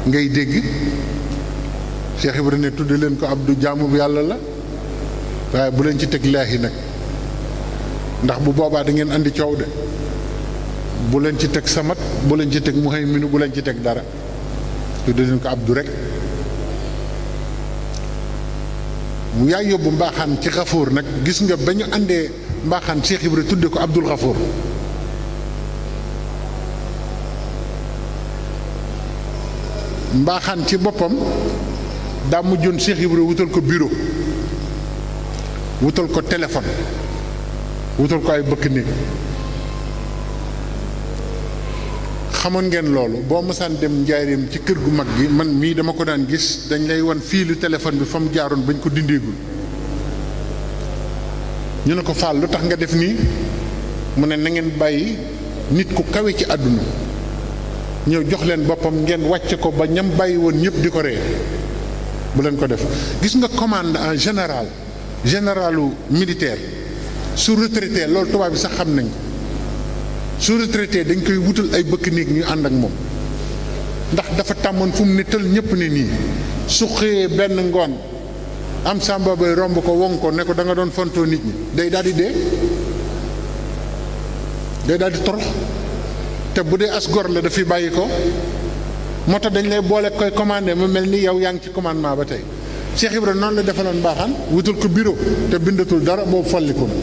S1: ngay dégg. Cheikh Ibrahima ne tudd leen ko Abdou jaamu bu yàlla la waaye bu leen ci teg laahi nag ndax bu boobaa da ngeen andi coow de bu leen ci teg samat bu leen ci teg muhayminu bu leen ci teg dara tudd leen ko Abdou rek mu yaay yóbbu mbaaxaan ci xafoor nag gis nga ba ñu àndee mbaaxaan Cheikh Ibrahima tudde ko Abdul Xafoor mbaaxaan ci boppam daa mujjoon Cheikh Ibrahima wutal ko bureau wutal ko téléphone wutal ko ay bëkk néeg xamoon ngeen loolu boo mësaan dem njaareem ci kër gu mag gi man mii dama ko daan gis dañ lay wan fii lu téléphone bi fa mu jaaroon bañ ko dindeegul ñu ne ko Fall lu tax nga def nii mu ne na ngeen bàyyi nit ku kawe ci àdduna ñëw jox leen boppam ngeen wàcce ko ba ñam bàyyi woon ñëpp di ko ree bu leen ko def gis nga commande en généralu militaire su retraité loolu tubaab bi sax xam nañ ko su retraité dañ koy wutal ay bëkk néeg ñu ànd ak moom ndax dafa tàmmoon fu mu ne tël ñëpp ne nii su xëyee benn ngoon am sàmba bay romb ko won ko ne ko da nga doon fontoo nit ñi day daal di dee day daal di torox te bu dee as gor la dafay bàyyi ko moo tax dañ lay boole koy commandé mu mel ni yow yaa ngi ci commandement ba tey Cheikh Ibrahima noonu la defaloon mbaaxaan wutal ko bureau te bindatul dara boobu folliku na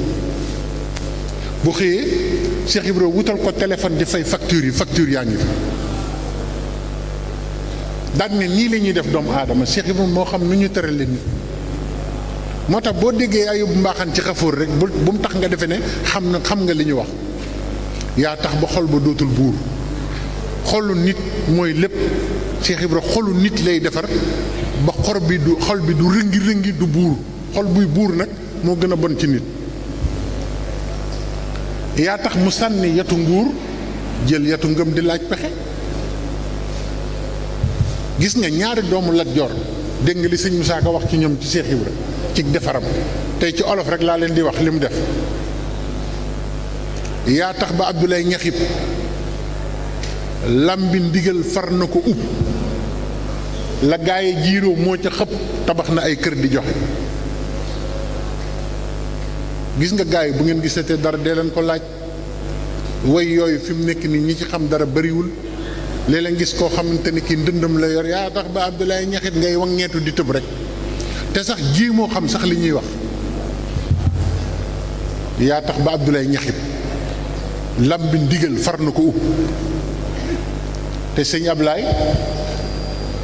S1: bu xëyee Cheikh Ibrahima wutal ko téléphone di fay facture yaa ngi fi daan ne nii la ñuy def doomu aadama Cheikh Ibrahima moo xam nu ñu tërale nit moo tax boo déggee ayub mbaaxaan ci xafoor rek bu mu tax nga defe ne xam nga li ñu wax yaa tax ba xol ba dootul buur xolu nit mooy lépp Cheikh Ibra xolu nit lay defar ba xol bi du rëngi du buur xol buy buur nag moo gën a bon ci nit yaa tax mu sànni yatu nguur jël yatu ngëm di laaj pexe gis nga ñaari doomu Lat Joor dégg nga li sëñ Musaa Ka wax ci ñoom ci Cheikh Ibra ci defaram tey ci olof rek laa leen di wax li mu def yaa tax ba Abdoulaye Ñaxib lambi ndigal far na ko ub la gaaye jiiroo moo ca xëpp tabax na ay kër di joxe gis nga gaay bu ngeen gisatee dara dee leen ko laaj way yooyu fi mu nekk nii ñi ci xam dara bariwul léeg-léeg gis koo xamante ni kii ndëndam la yor yaa tax ba Abdoulaye Ñaxit ngay wangeetu di tëb rek te sax ji moo xam sax li ñuy wax yaa tax ba Abdoulaye Ñaxit lambi ndigal far na ko ub te sëñ Ablaye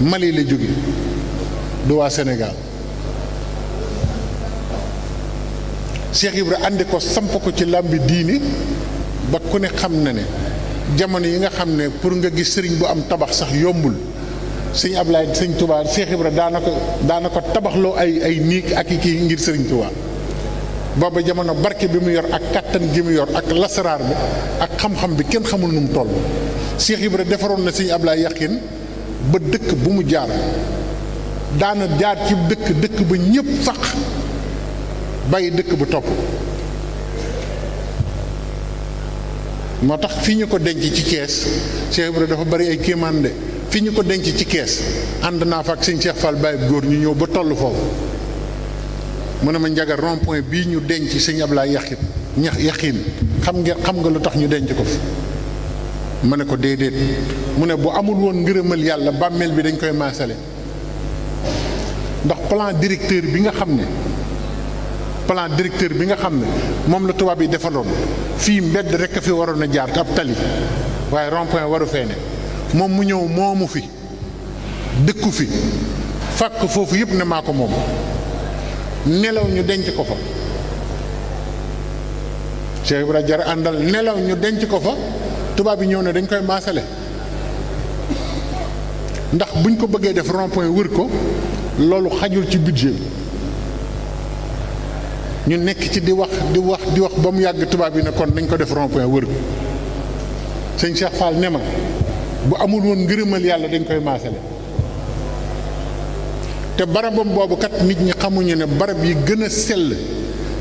S1: Mali la jóge du waa Sénégal Cheikh Ibra àndi ko samp ko ci làmbi diini ba ku ne xam na ne jamono yi nga xam ne pour nga gis sëriñ bu am tabax sax yombul sëñ Ablaye sëñ Touba Cheikh Ibra daana ko tabaxloo ay niig ak i kii ngir sëriñ Touba booba jamono barke bi mu yor ak kàttan gi mu yor ak lasaraar bi ak xam-xam bi kenn xamul nu mu toll Cheikh Ibra defaroon na sëñ Ablaye yaqin ba dëkk bu mu jaar daana jaar ci dëkk ba ñépp faq bàyyi dëkk bu topp moo tax fi ñu ko denc ci Thiès Cheikh Ibra dafa bari ay kéemaan de fi ñu ko denc ci Thiès ànd naa fa ak sëñ Cheikh Fall Baye góor ñu ñëw ba toll foofu mu ne ma njaga rond point bii ñu denc sëñ Ablaye yaqin xam nga lu tax ñu denc ko fi ma ne ko déedéet mu ne bu amul woon ngërëmal yàlla bàmmeel bi dañ koy maasale ndax plan directeur bi nga xam ne moom la tubaab yi defaloon fii mbedd rekk a fi waroon a jaar ab tali waaye rond point waru fee ne moom mu ñëw moomu fi dëkku fi fàkk foofu yëpp ne maa ko moom nelaw ñu denc ko fa Cheikh Ibra Jara àndal nelaw ñu denc ko fa tubaab yi ñëw ne dañ koy maasale ndax buñ ko bëggee def rond point wër ko loolu xajul ci budget ñu nekk ci di wax ba mu yàgg tubaab yi ne kon nañ ko def rond point wër ko sëñ Cheikh Fall ne ma bu amul woon ngërëmal yàlla dañ koy maasale te barabam boobu kat nit ñi xamuñu ne barab yi gën a sell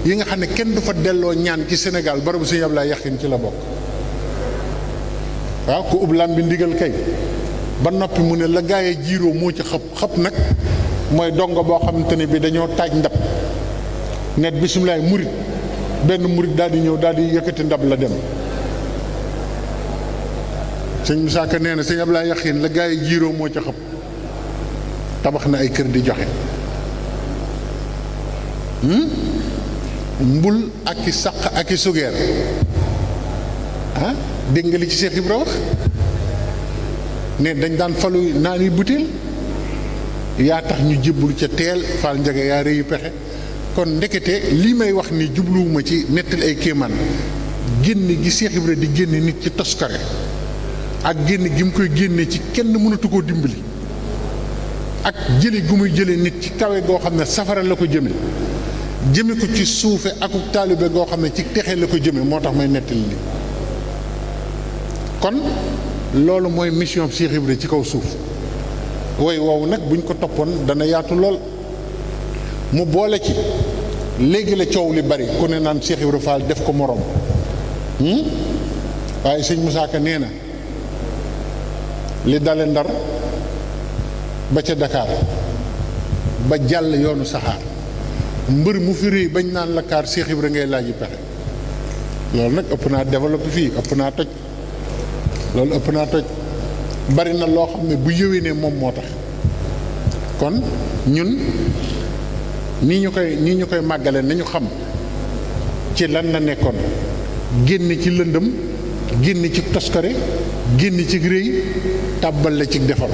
S1: yi nga xam ne kenn du fa delloo ñaan ci Sénégal barabu sëñ Ablaye Yaxin ci la bokk waaw ku ub lam bi ndigal kay ba noppi mu ne la gaayee jiiroo moo ci xëpp nag mooy dongo boo xamante ne bi dañoo taaj ndab net bisimilaay murit benn murit daal di ñëw daal di yëkkati ndab la dem. sëñ Moussa Ka nee na sëñ Ablaye Yaxin la gaayee jiiroo moo ci xëpp tabax na ay kër di joxe. mbul ak i saq ak i sugeer dégg nga li ci Cheikh Ibra wax ne dañ daan falu naan yi butéel yaa tax ñu jébbalu ca teel faal njage yaa rëyu pexe kon ndekete lii may wax ni jubluwuma ci nettali ay kéemaan génne gi Cheikh Ibra di génne nit ci toskare ak génne gi mu koy génne ci kenn mënatu koo dimbali ak jële gu muy jële nit ci kawe goo xam ne safara la ko jëme ko ci suufe akuk taalibe goo xam ne ci texe la ko jëme moo tax may nettali li kon loolu mooy mission Cheikh Ibra ci kaw suuf woy woowu nag buñ ko toppoon dana yaatu lool mu boole ci léegi la coow li bari ku ne naan Cheikh Ibra Fall def ko moroom waaye sëñ Moussa Ka nee na li dale Ndar ba ca Dakar ba jàll yoonu saxaar mbër mu fi réy bañ naan la kaar Cheikh Ibra ngay laaj yi pexe loolu nag ëpp naa développé fii ëpp naa toj loolu ëpp naa toj bari na loo xam ne bu yëwénee moom moo tax kon ñun nii ñu koy màggale nañu xam ci lan la nekkoon génn ci lëndëm génn ci toskare génn ci réy tàbbal la ci defaru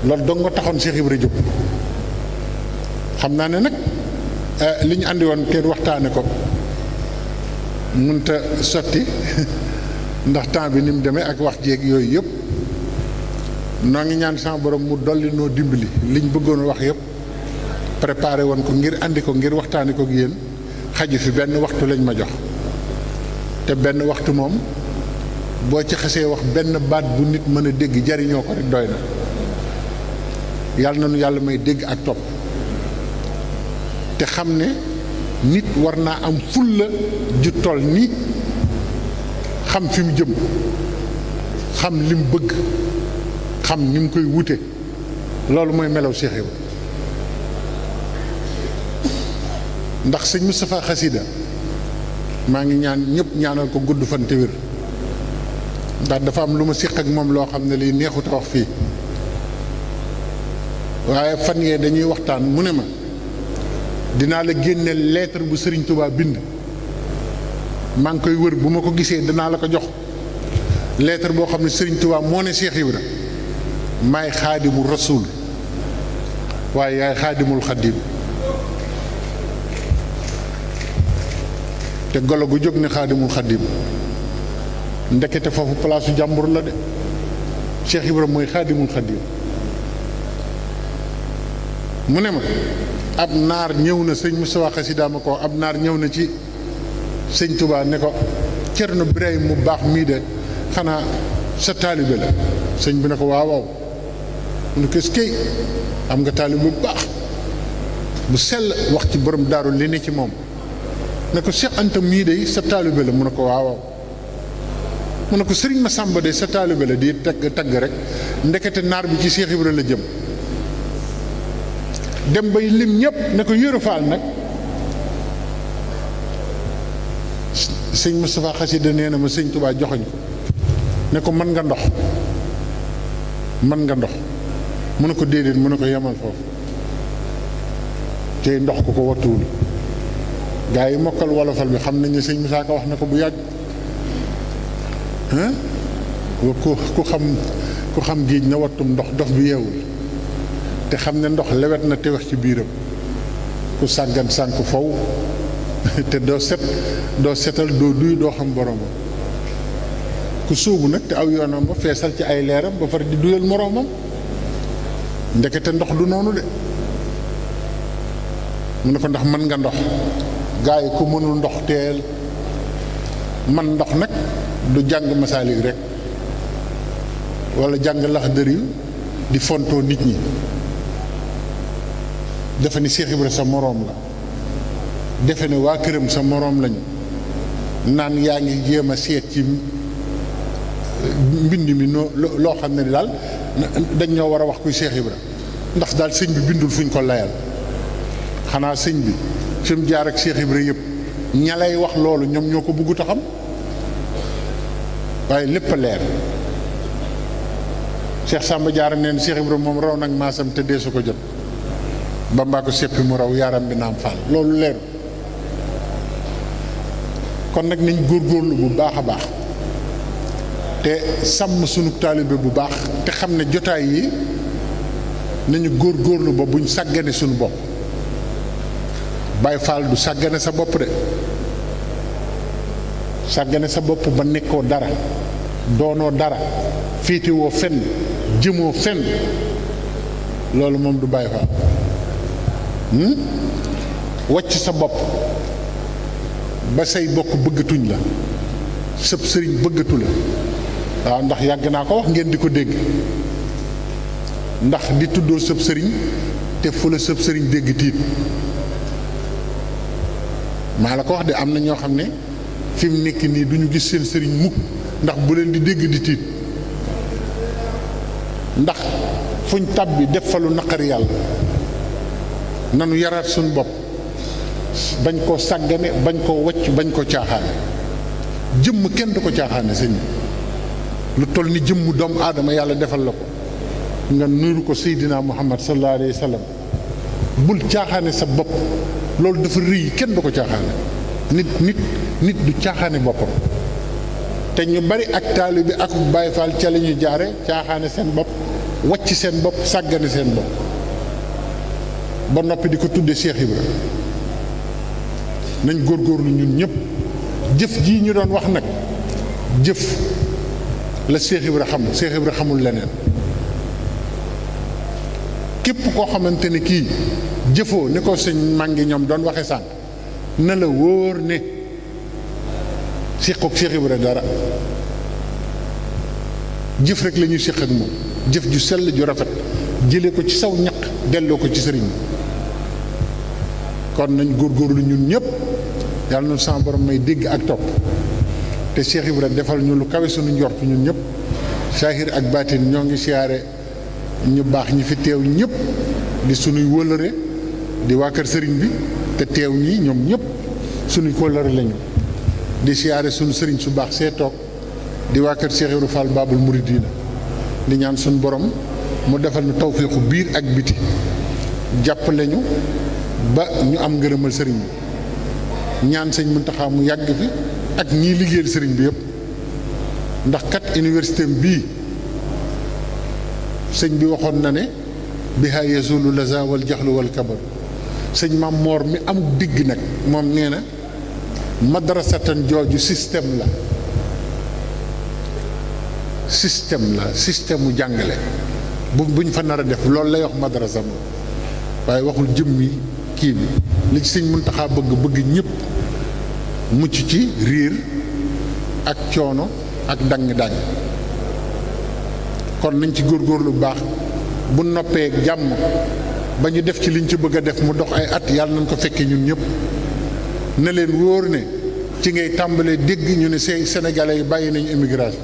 S1: loolu dong nga taxoon Cheikh Ibra jóg xam naa ne nag li ñu andi woon kenn waxtaane ko munta sotti ndax temps bi ni mu demee ak wax jeeg yooyu yëpp noo ngi ñaan sama borom mu dolli noo dimbali liñ bëggoon wax yëpp préparé woon ko ngir andi ko ngir waxtaane ko ak yéen xaju fi benn waxtu lañ ma jox te benn waxtu moom boo ci xasee wax benn baat bu nit mën a dégg jariñoo ko rek doy na yàlla na nu yàlla may dégg ak topp te xam ne nit war naa am fulla ju toll ni xam fi mu jëm xam li mu bëgg xam ni mu koy wute loolu mooy melaw Cheikh Ibra ndax sëñ Moustapha Xasida maa ngi ñaan ñëpp ñaanal ko gudd fan te wér ndax dafa am lu ma siq ak moom loo xam ne lii neexut a wax fii waaye fan yee dañuy waxtaan mu ne ma dinaa la génne lettre bu Serigne Touba bind maa ngi koy wër bu ma ko gisee danaa la ko jox lettre boo xam ne Serigne Touba moo ne Cheikh Ibra maay xaadimu rasul waaye yaay xaadimul xaddim te golo gu jóg ne xaadimul xaddim ndekete foofu palaasu jàmbur la de Cheikh Ibra mooy xaadimul xaddim mu ne ma ab naar ñëw na sëñ Moustapha Xasida ma ko ab naar ñëw na ci sëñ Touba ne ko Cerno Birahim mu baax mii de xanaa sa taalibe la sëñ bi ne ko waaw waaw mu ne kës kay am nga taalibe bu baax bu sell wax ci borom daaru li ne ci moom ne ko Cheikh Anta mii de sa taalibe la mu ne ko waaw waaw mu ne ko Sëriñ Masamba de sa taalibe la di tagg rek ndekete naar bi ci Cheikh Ibra la jëm dem bay lim ñëpp ne ko Yoro Fall nag sëñ Moustapha Xasida nee na ma sëñ Touba joxoñ ko ne ko mën nga ndox mu ne ko déedéet mu ne ko yemal foofu tey ndox ku ko wattuwul gaa yi mokkal wolofal bi xam nañ ne sëñ Moussa Ka wax na ko bu yàgg ku xam géej na wattum ndox dof bi yeewul te xam ne ndox lewet na te wax ci biiram ku sàggan sànk fow te doo setal doo duy doo xam boromam ku sóobu nag te aw yoonam ba feesal ci ay leeram ba far di duyal moroomam ndekete ndox du noonu de mu ne ko ndax mën nga ndox gaa yi ku mënul ndox teel man ndox nag du jàng masaalik rek wala jàng Laxdari di fontoo nit ñi defe ni Cheikh Ibra sa moroom la defe ne waa këram sa moroom lañu naan yaa ngi jéem a seet ci mbind mi loo xam ne daal dañ ñoo war a wax kuy Cheikh Ibra ndax daal sëñ bi bindul fuñ ko layal xanaa sëñ bi fi mu jaar ak Cheikh Ibra yëpp ña lay wax loolu ñoom ñoo ko bëggut a xam waaye lépp a leer Cheikh Samba Diarra neen Cheikh Ibra moom raw nag maasam te dee su ko jot ba mbaa ko seppi mu raw yaaram bi naam faal loolu leeru kon nag nañ góorgóorlu bu baax a baax te sàmm sunu taalibe bu baax te xam ne jotaay yi nañu góorgóorlu ba buñ sàggane sunu bopp Baay Faal du sàggane sa bopp de sàggane sa bopp ba nekkoo dara doonoo dara féetewoo fenn jëmoo fenn loolu moom du Baay Faal wàcc sa bopp ba say bokk bëggatuñ la sëb sëriñ bëggatu la waaw ndax yàgg naa ko wax ngeen di ko dégg ndax di tuddoo sëb sëriñ te fu la sëb sëriñ dégg tiit maa la ko wax de am na ñoo xam ne fi mu nekk nii duñu gis seen sëriñ mukk ndax bu leen di dégg di tiit ndax fuñ tàbbi def fa lu naqari yàlla nanu yaraat suñu bopp bañ koo sàggane bañ koo wacc bañ ko caaxaane jëmm kenn du ko caaxaane sëñ lu toll ni jëmm doomu aadama yàlla defal la ko nga nuru ko Seydina Muhammad sallallahu alayhi wa sallam bul caaxaane sa bopp loolu dafa rëy kenn du ko caaxaane nit du caaxaane boppam te ñu bari ak taalibe bi ak Baay Faal ca la ñuy jaare caaxaane seen bopp wacc seen bopp sàggane seen bopp ba noppi di ko tudde Cheikh Ibra nañ góorgóorlu ñun ñëpp jëf jii ñu doon wax nag jëf la Cheikh Ibra xam Cheikh Ibra xamul leneen képp koo xamante ne kii jëfoo ni ko sëñ màngi ñoom doon waxe sànq na la wóor ne séqook Cheikh Ibra dara jëf rek la ñuy séq ak moom jëf ju sell ju rafet jëlee ko ci saw ñaq delloo ko ci sëriñ bi kon nañ góorgóorlu ñun ñëpp yàlla na sama borom may dégg ak topp te Cheikh Ibra defal ñu lu kawe suñu njort ñun ñëpp saahir ak baatin ñoo ngi siyaare ñu baax ñi fi teew ñëpp di sunuy wëllëre di waa kër sëriñ bi te teew ñii ñoom ñëpp sunuy kóllëre lañu di siyaare sunu sëriñ su baax see toog di waa kër Cheikh Ibra Fall Babul Mouridina di ñaan suñu borom mu defal ñu tawféexu biir ak biti jàppale ñu ba ñu am ngërëmal sëriñ bi ñaan sëñ Muntaxa mu yàgg fi ak ñii liggéeyal sëriñ bi yëpp ndax kat université bii sëñ bi waxoon na ne biha yazulu laza wal jaxlu wal kabar sëñ Maam Moor mi amul digg nag moom nee na madrasatan jooju système mu jàngale buñ fa nar a def loolu lay wax madrasa moom waaye waxul jëmmi kii bi li ci sëñ Muntaxa bëgg ñëpp mucc ci riir ak coono ak dang-dang kon nañ ci góorgóorlu bu baax bu noppee jàmm ba ñu def ci liñ ci bëgg a def mu dox ay at yàlla nañ ko fekkee ñun ñëpp na leen wóor ne ci ngay tàmbalee dégg ñu ne sénégalais yi bàyyi nañu immigration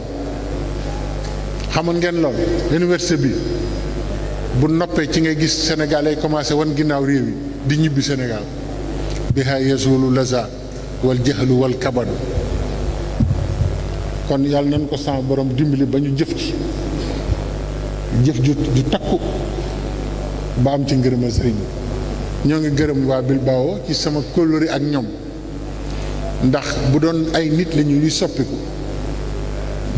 S1: xamoon ngeen lool université bi bu noppee ci ngay gis sénégalais yi commencé wan ginnaaw réew yi di ñibbi Sénégal biha yazulu laza wal jaxlu wal kabadu kon yàlla nañ ko sama borom dimbali ba ñu jëf ci jëf ju takku ba am ci ngërëmal sëriñ bi ñoo ngi gërëm waa Bilbao ci sama kóllëre ak ñoom ndax bu doon ay nit lañu yuy soppiku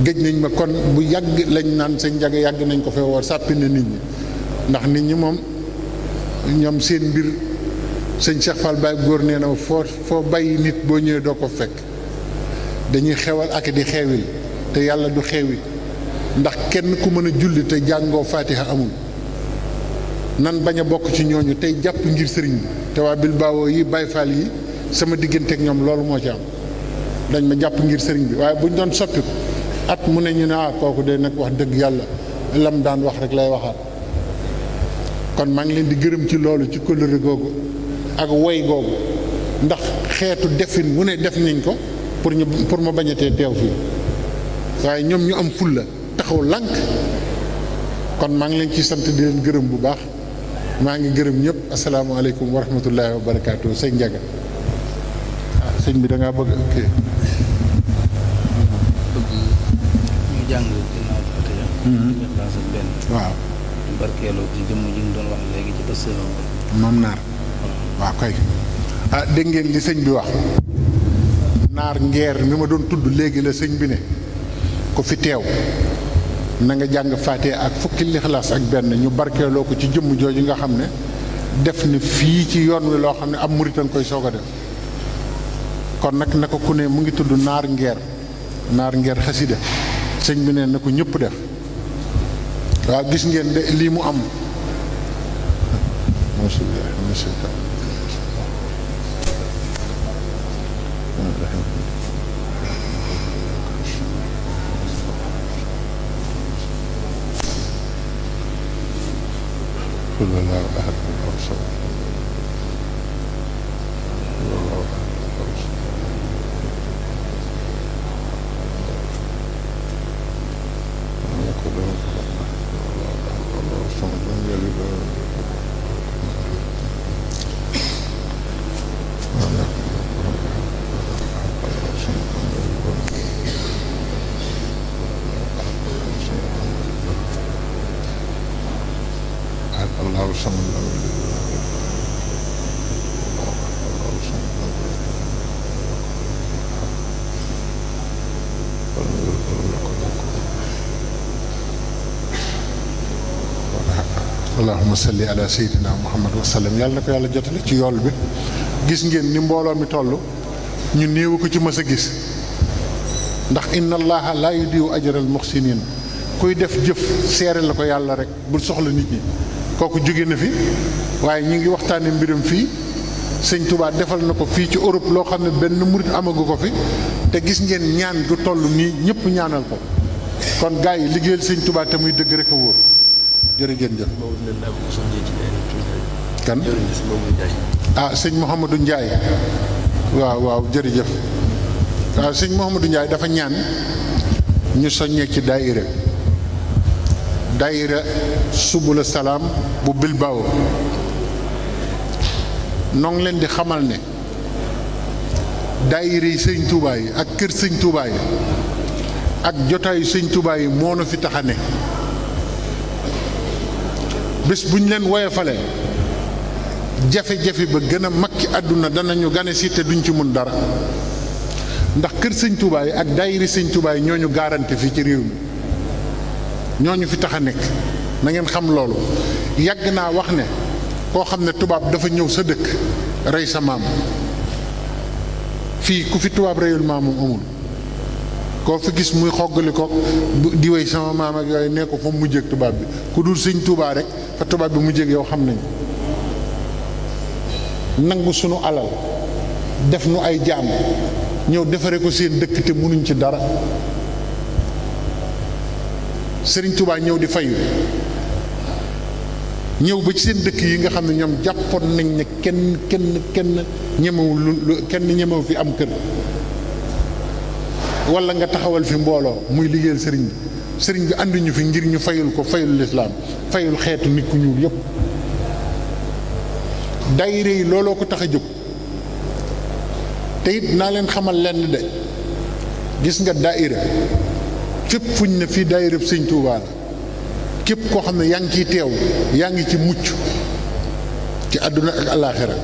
S1: géej nañ ma kon bu yàgg lañ naan sëñ Njaga yàgg nañ ko fee woor sàppi na nit ñi ndax nit ñi moom ñoom seen mbir sëñ Cheikh Fall Baye góor nee na foo bàyyi nit boo ñëwee doo ko fekk dañuy xewal ak di xeewil te yàlla du xewi ndax kenn ku mën a julli te jàngoo Fatiha amul nan bañ a bokk ci ñooñu tey jàpp ngir sëriñ bi te waa Bilbao yi Baye Fall yi sama diggante ak ñoom loolu moo ci am dañ ma jàpp ngir sëriñ bi waaye bu ñu doon soppi ko at mu ne ñu ne kooku de nag wax dëgg yàlla lam daan wax rek lay waxaat kon maa ngi leen di gërëm ci loolu ci kóllëre googu ak woy googu ndax xeetu defin wu ne def nañ ko pour ma bañatee teew fii waaye ñoom ñu am fulla taxaw lànk kon maa ngi leen ci sant di leen gërëm bu baax maa ngi gërëm ñëpp asalaamaaleykum wa rahmatullahi wa barakaatu sëñ Ndiaga sëñ bi da ngaa bëgg ok.
S2: bëgg ñu jàng ginnaaw Fatiha. Ixlaas ak benn.
S1: waaw.
S2: barkeeloo ci jëmm ji nga doon wax léegi ci bés.
S1: moom naar. waaw kay. dégg ngeen li sëñ bi wax. naar ngeer mi ma doon tudd léegi la sëñ bi ne ko fi teew na nga jàng Fatiha ak fukki lixlaas ak benn ñu barkeeloo ko ci jëmm jooju nga xam ne def na fii ci yoon wi loo xam ne am murit a koy soog a def kon nag na ko ku ne mu ngi tudd naar ngeer xasida sëñ bi ne na ko ñëpp def waaw gis ngeen de lii mu am allahumma salli ala sayyidina muhammad wa sallam yàlla na ko yàlla jotale ci yool bi gis ngeen ni mbooloo mi toll ñu néewu ko ci mës a gis ndax inna allaha la yudiyu ajral muhsinin kuy def jëf seere la ko yàlla rek bul soxla nit ñi kooku jóge na fi waaye ñi ngi waxtaane mbiram fii sëñ Touba defal na ko fii ci Europe loo xam ne benn murit amagu ko fi te gis ngeen ñaan gu toll nii ñëpp ñaanal ko kon gars yi liggéeyal sëñ Touba te muy dëgg rek a wóor jërëjëf jëf kan sëñ Mouhamadou Ndiaye waaw jërëjëf waaw sëñ Mouhamadou Ndiaye dafa ñaan ñu soññee ci daayira subula salaam bu Bilbao noo ngi leen di xamal ne daayira yi sëñ Touba yi ak kër sëñ Touba yi ak jotaayu sëñ Touba yi moo na fi tax a ne bés bu ñu leen woyofalee jafe-jafe ba gën a mag ci àdduna danañu gane si te duñ ci mun dara ndax kër sëñ Touba yi ak daayiri sëñ Touba yi ñoo ñu garanti fii ci réew mi ñoo ñu fi tax a nekk na ngeen xam loolu yàgg naa wax ne koo xam ne tubaab dafa ñëw sa dëkk rey sa maam fii ku fi tubaab reyul maamam amul koo fi gis muy xoggali ko di wey sama maam ak yooyu nee ko fa mu mujjee tubaab bi ku dul sëñ Touba rek fa tubaab bi mujjee yow xam nañ nangu sunu alal def nu ay jaam ñëw defare ko seen dëkk te mënuñ ci dara Sëriñ Touba ñëw di fayu ñëw ba ci seen dëkk yi nga xam ne ñoom jàppoon nañ ne kenn ñemewu fi am kër wala nga taxawal fi mbooloo muy liggéeyal sëriñ bi ànduñu fi ngir ñu fayul ko fayul lislaam fayul xeetu nit ku ñuul yépp daayira yi looloo ko tax a jóg te it naa leen xamal lenn de gis nga daayira fépp fuñ ne fii daayira sëñ Tuubaa la képp koo xam ne yaa ngi ciy teew yaa ngi ci mucc ci àdduna ak alaaxira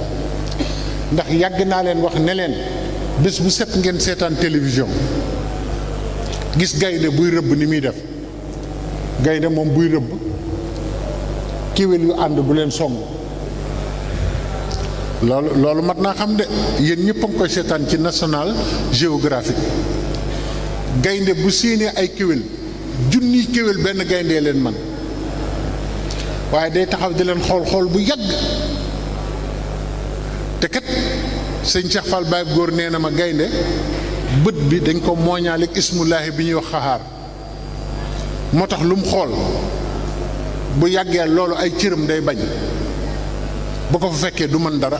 S1: ndax yàgg naa leen wax ne leen bés bu set ngeen seetaan télévision gis gaynde buy rëbb ni muy def gaynde moom buy rëbb kéwél yu ànd du leen song loolu mat naa xam de yéen ñëpp a ngi koy seetaan ci National Geographic gaynde bu séenee ay kéwél junniy kéwél benn gayndee leen man waaye day taxaw di leen xool bu yàgg te kat sëñ Cheikh Fall Baye góor nee na ma gaynde bët bi dañ ko mooñaale ak ismullaahi bi ñuy wax xaxaar moo tax lu mu xool bu yàggee loolu ay cëram day bañ bu ko fa fekkee du mën dara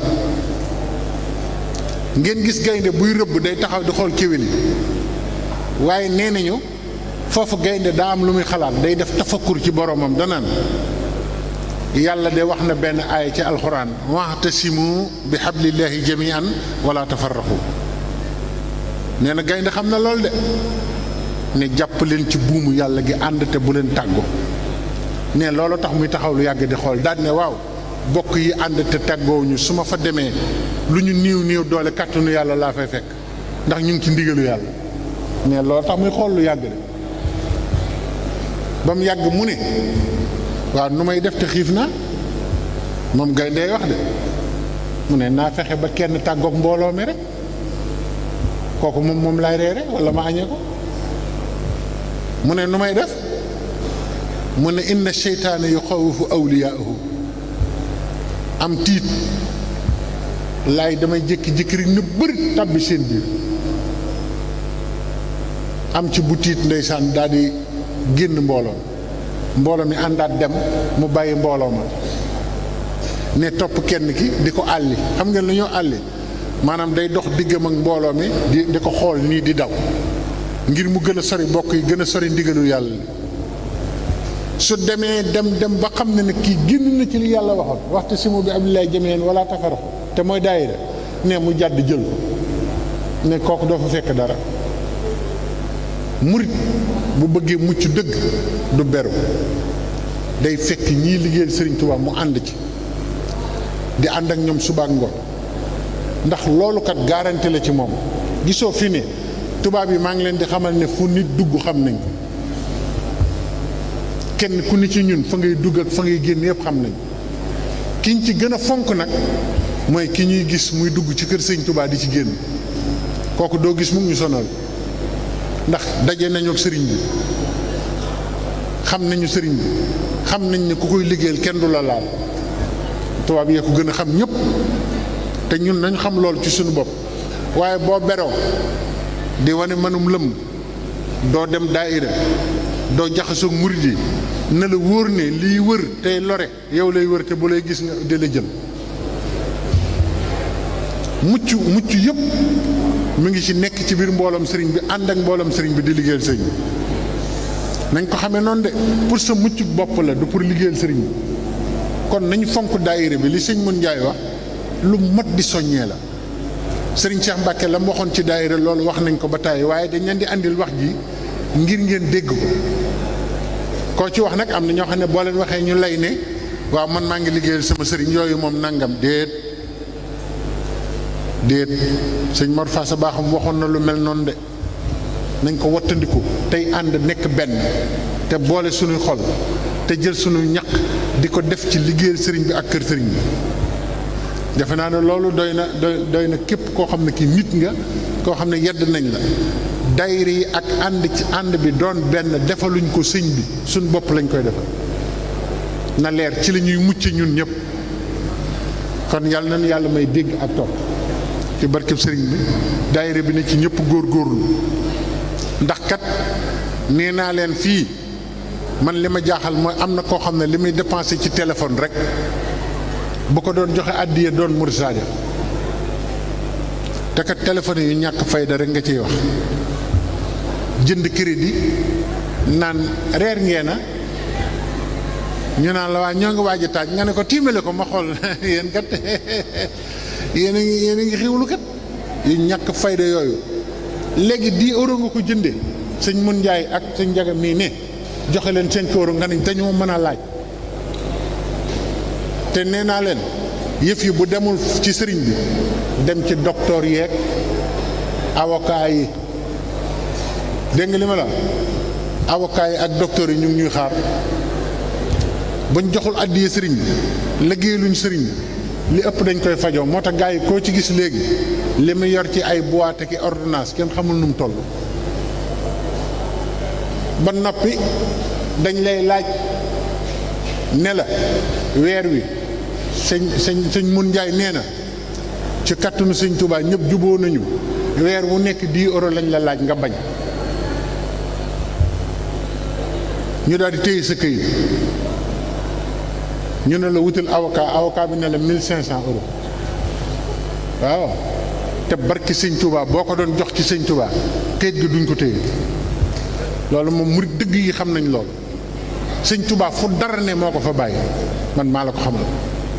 S1: ngeen gis gaynde buy rëbb day taxaw di xool kéwél yi waaye nee nañu foofu gaynde daa am lu muy xalaat day def tafakkur ci boromam danaan yàlla de wax na benn aaya ci alxuraan wa'tasimu bi hablillahi jami'an wala tafarraqu nee na gaynde xam na lool de ne jàpp leen ci buumu yàlla gi ànd te bu leen tàggoo ne loolu tax muy taxaw lu yàgg di xool daal ne waaw bokk yi ànd te tàggoowuñu su ma fa demee lu ñu niiw doole kàttanu yàlla laa fay fekk ndax ñu ngi ci ndigalu yàlla ne loolu tax muy xool lu yàgg de ba mu yàgg mu ne waaw nu may def te xiif naa moom gayndey wax de mu ne naa fexe ba kenn tàggoog mbooloo mi rek kooku moom lay reere wala ma añee ko mu ne nu may def mu ne inna seytaane yuxawwifu awliyaahu am tiit laay damay jékki-jékki rek na bëri tàbbi seen biir am ci bu tiit ndeysaan daal di génn mbooloo mi àndaat dem mu bàyyi mbooloo ma ne topp kenn ki di ko àlli xam ngeen lu ñoo àlli maanaam day dox diggam ak mbooloo mi di ko xool nii di daw ngir mu gën a sori bokk yi gën a sori ndigalu yàlla li su demee dem ba xam ne kii génn na ci li yàlla waxoon wa'tasimu bi hablillahi jamii'an wala tafarraqu te mooy daayira ne mu jàdd jël ko ne kooku doo fa fekk dara murit bu bëggee mucc dëgg du beru day fekk ñii liggéeyal Sëriñ Tuubaa mu ànd ci di ànd ak ñoom suba ak ngoon ndax loolu kat garanti la ci moom gisoo fi ne tubaab yi maa ngi leen di xamal ne fu nit dugg xam nañ ko kenn ku ni ci ñun fa ngay dugg ak fa ngay génn yëpp xam nañ kiñ ci gën a fonk nag mooy ki ñuy gis muy dugg ci kër Sëriñ Tuubaa di ci génn kooku doo gis mu ngi ñu sonal ndax daje nañu ak sëriñ bi xam nañu sëriñ bi xam nañ ne ku koy liggéeyal kenn du la laal tubaab yee ko gën a xam ñëpp te ñun nañu xam loolu ci suñu bopp waaye boo beroo di wane mënum lëmm doo dem daayira doo jaxasoog murid yi na la wóor ne liy wër tey lore yow lay wër te bu lay gis nga di la jël mucc yëpp mu ngi ci nekk ci biir mbooloom sëriñ bi ànd ak mbooloom sëriñ bi di liggéeyal sëriñ bi nañ ko xamee noonu de pour sa mucc bopp la du pour liggéeyal sëriñ bi kon nañu fonk daayira bi li sëñ Mun Njaay wax lu mat di soññee la sëriñ Cheikh Mbacke la mu waxoon ci daayira loolu wax nañ ko ba tàyyi waaye dañ leen di andil wax ji ngir ngeen dégg ko koo ci wax nag am na ñoo xam ne boo leen waxee ñu lay ne waaw man maa ngi liggéeyal sama sëriñ yooyu moom nangam déet sëñ Mor Faasa Baaxam waxoon na lu mel noonu de nañ ko wattandiku tey ànd nekk benn te boole suñuy xol te jël suñu ñaq di ko def ci liggéeyal sëriñ bi ak kër sëriñ bi defe naa ne loolu doy na képp koo xam ne kii nit nga koo xam ne yedd nañ la daayira yi ak ànd bi doon benn defaluñ ko sëñ bi suñ bopp lañ koy defal na leer ci la ñuy mucc ñun ñëpp kon yàlla nañu yàlla may dégg ak topp ci barkeb sëriñ bi daayira bi ne ci ñëpp góorgóorlu ndax kat nee naa leen fii man li ma jaaxal mooy am na koo xam ne li muy dépensé ci téléphone rek bu ko doon joxe àddiya doon murid saadiq te kat téléphone yu ñàkk fayda rek nga ciy wax jënd crédit naan reer ngeena ñu naan la waa ñoo ngi waaj a taaj nga ne ko tiimale ko ma xool yéen kat yéen a ngi xiwlu kat yu ñàkk fayda yooyu léegi 10 euros nga ko jëndee sëñ Mun Njaay ak sëñ Njaga mii ne joxe leen 5 euros nga ne dañu mën a laaj te nee naa leen yëf yi bu demul ci sëriñ bi dem ci docteur yeeg avocat yi dégg nga li ma la avocat yi ak docteur yi ñu ngi ñuy xaar bañ joxul àddiya sëriñ bi liggéeyaluñ sëriñ bi li ëpp dañ koy fajoo moo tax gars yi koo ci gis léegi li mu yor ci ay boîte ki ordonnance kenn xamul nu mu toll ba noppi dañ lay laaj ne la weer wi sëñ Mun Njaay nee na ci kattanu sëñ Tuubaa ñëpp juboo nañu weer wu nekk 10 euros lañ la laaj nga bañ ñu daal di téye sa këyit ñu ne la wutal avocat bi ne la 1500 euros waaw te barki sëñ Tuubaa boo ko doon jox ci sëñ Tuubaa këyit gi duñ ko téye loolu moom murit dëgg yi xam nañ loolu. sëñ Tuubaa fu dara ne moo ko fa bàyyi, man maa la ko xamal,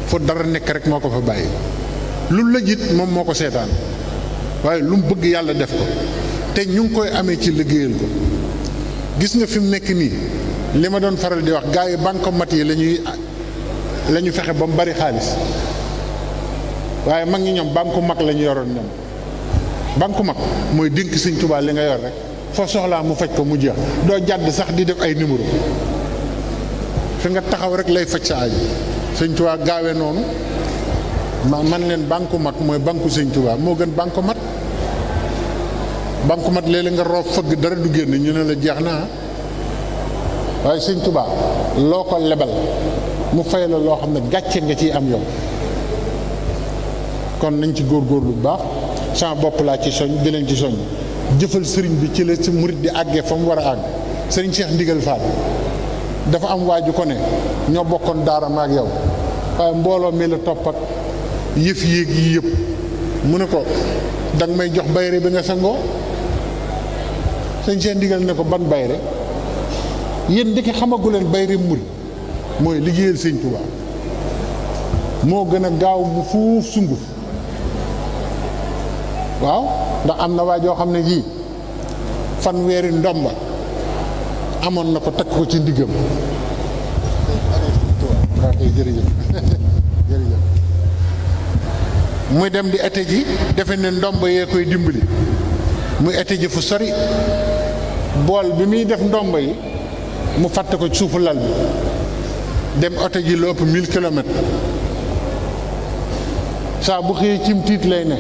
S1: fu dara nekk rek moo ko fa bàyyi. lu la jit moom moo ko seetaan, waaye lu mu bëgg yàlla def ko, te ñu ngi koy amee ci liggéeyal ko. gis nga fi mu nekk nii li ma doon faral di wax gars yi bankomat yi la ñu fexe ba mu bari xaalis, waaye mag ñi ñoom banque mag la ñu yoroon ñoom. banque mag mooy dénk sëñ Tuubaa li nga yor rek, foo soxlaa mu faj ko mu jeex, doo jàdd sax di def ay numéro, fi nga taxaw rek lay faj sa aaju. sëñ Tuubaa gaawee noonu, man leen banque mag mooy banque sëñ Tuubaa moo gën banque mat. banque mat léeg-léeg nga roof fëgg dara du génn ñu ne la jeex na, waaye sëñ Tuubaa loo ko lebal mu fay la loo xam ne gàcce nga ciy am yow. kon nañ ci góorgóorlu bu baax, sama bopp laa ci soñ di leen ci soñ. jëfal sëriñ bi ci la ci murit di àggee fa mu war a àgg. sëriñ Cheikh Ndigal Fall dafa am waaju ko ne ñoo bokkoon daara ma ak yow, waaye mbooloo mi la topp ak yëf yéeg yi yëpp, mu ne ko danga may jox bayre bi nga sangoo. sëñ Cheikh Ndigal ne ko ban bayre? yéen ndeke xamagu leen bayre murit mooy liggéeyal sëñ Tuubaa, moo gën a gaaw mu fuuf sunguf. waaw ndax am na waa joo xam ne jii fanweeri ndomba amoon na ko takk ko ci ndiggam. waaw kay jërëjëf jërëjëf. muy dem di ete ji defe ne ndomba yee koy dimbali, muy ete ji fu sori, bool bi muy def ndomba yi mu fàtte ko suufu lal bi, dem oto ji lu ëpp 1000 kilomètres. saa bu xëyee cim tiit lay ne,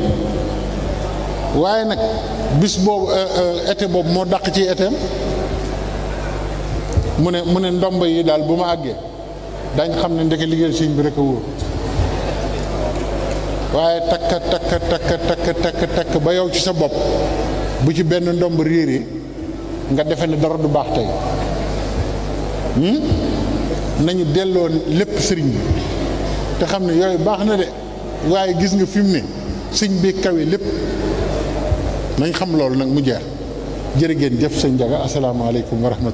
S1: waaye nag bis boobu été boobu moo dàq ci éteem. mu ne ndomba yi daal bu ma àggee dañ xam ne ndeke liggéeyal sëñ bi rek a wóor. waaye takk ba yow ci sa bopp bu ci benn ndomb réeree nga defe ne dara du baax tey. nañu delloo lépp sëriñ bi te xam ne yooyu baax na de, waaye gis nga fi mu ne sëñ bi kawe lépp. nañ xam loolu nag mu jeex. jërë ngeen jëf sëñ Njaga, asalaamaaleykum wa rahmatulah.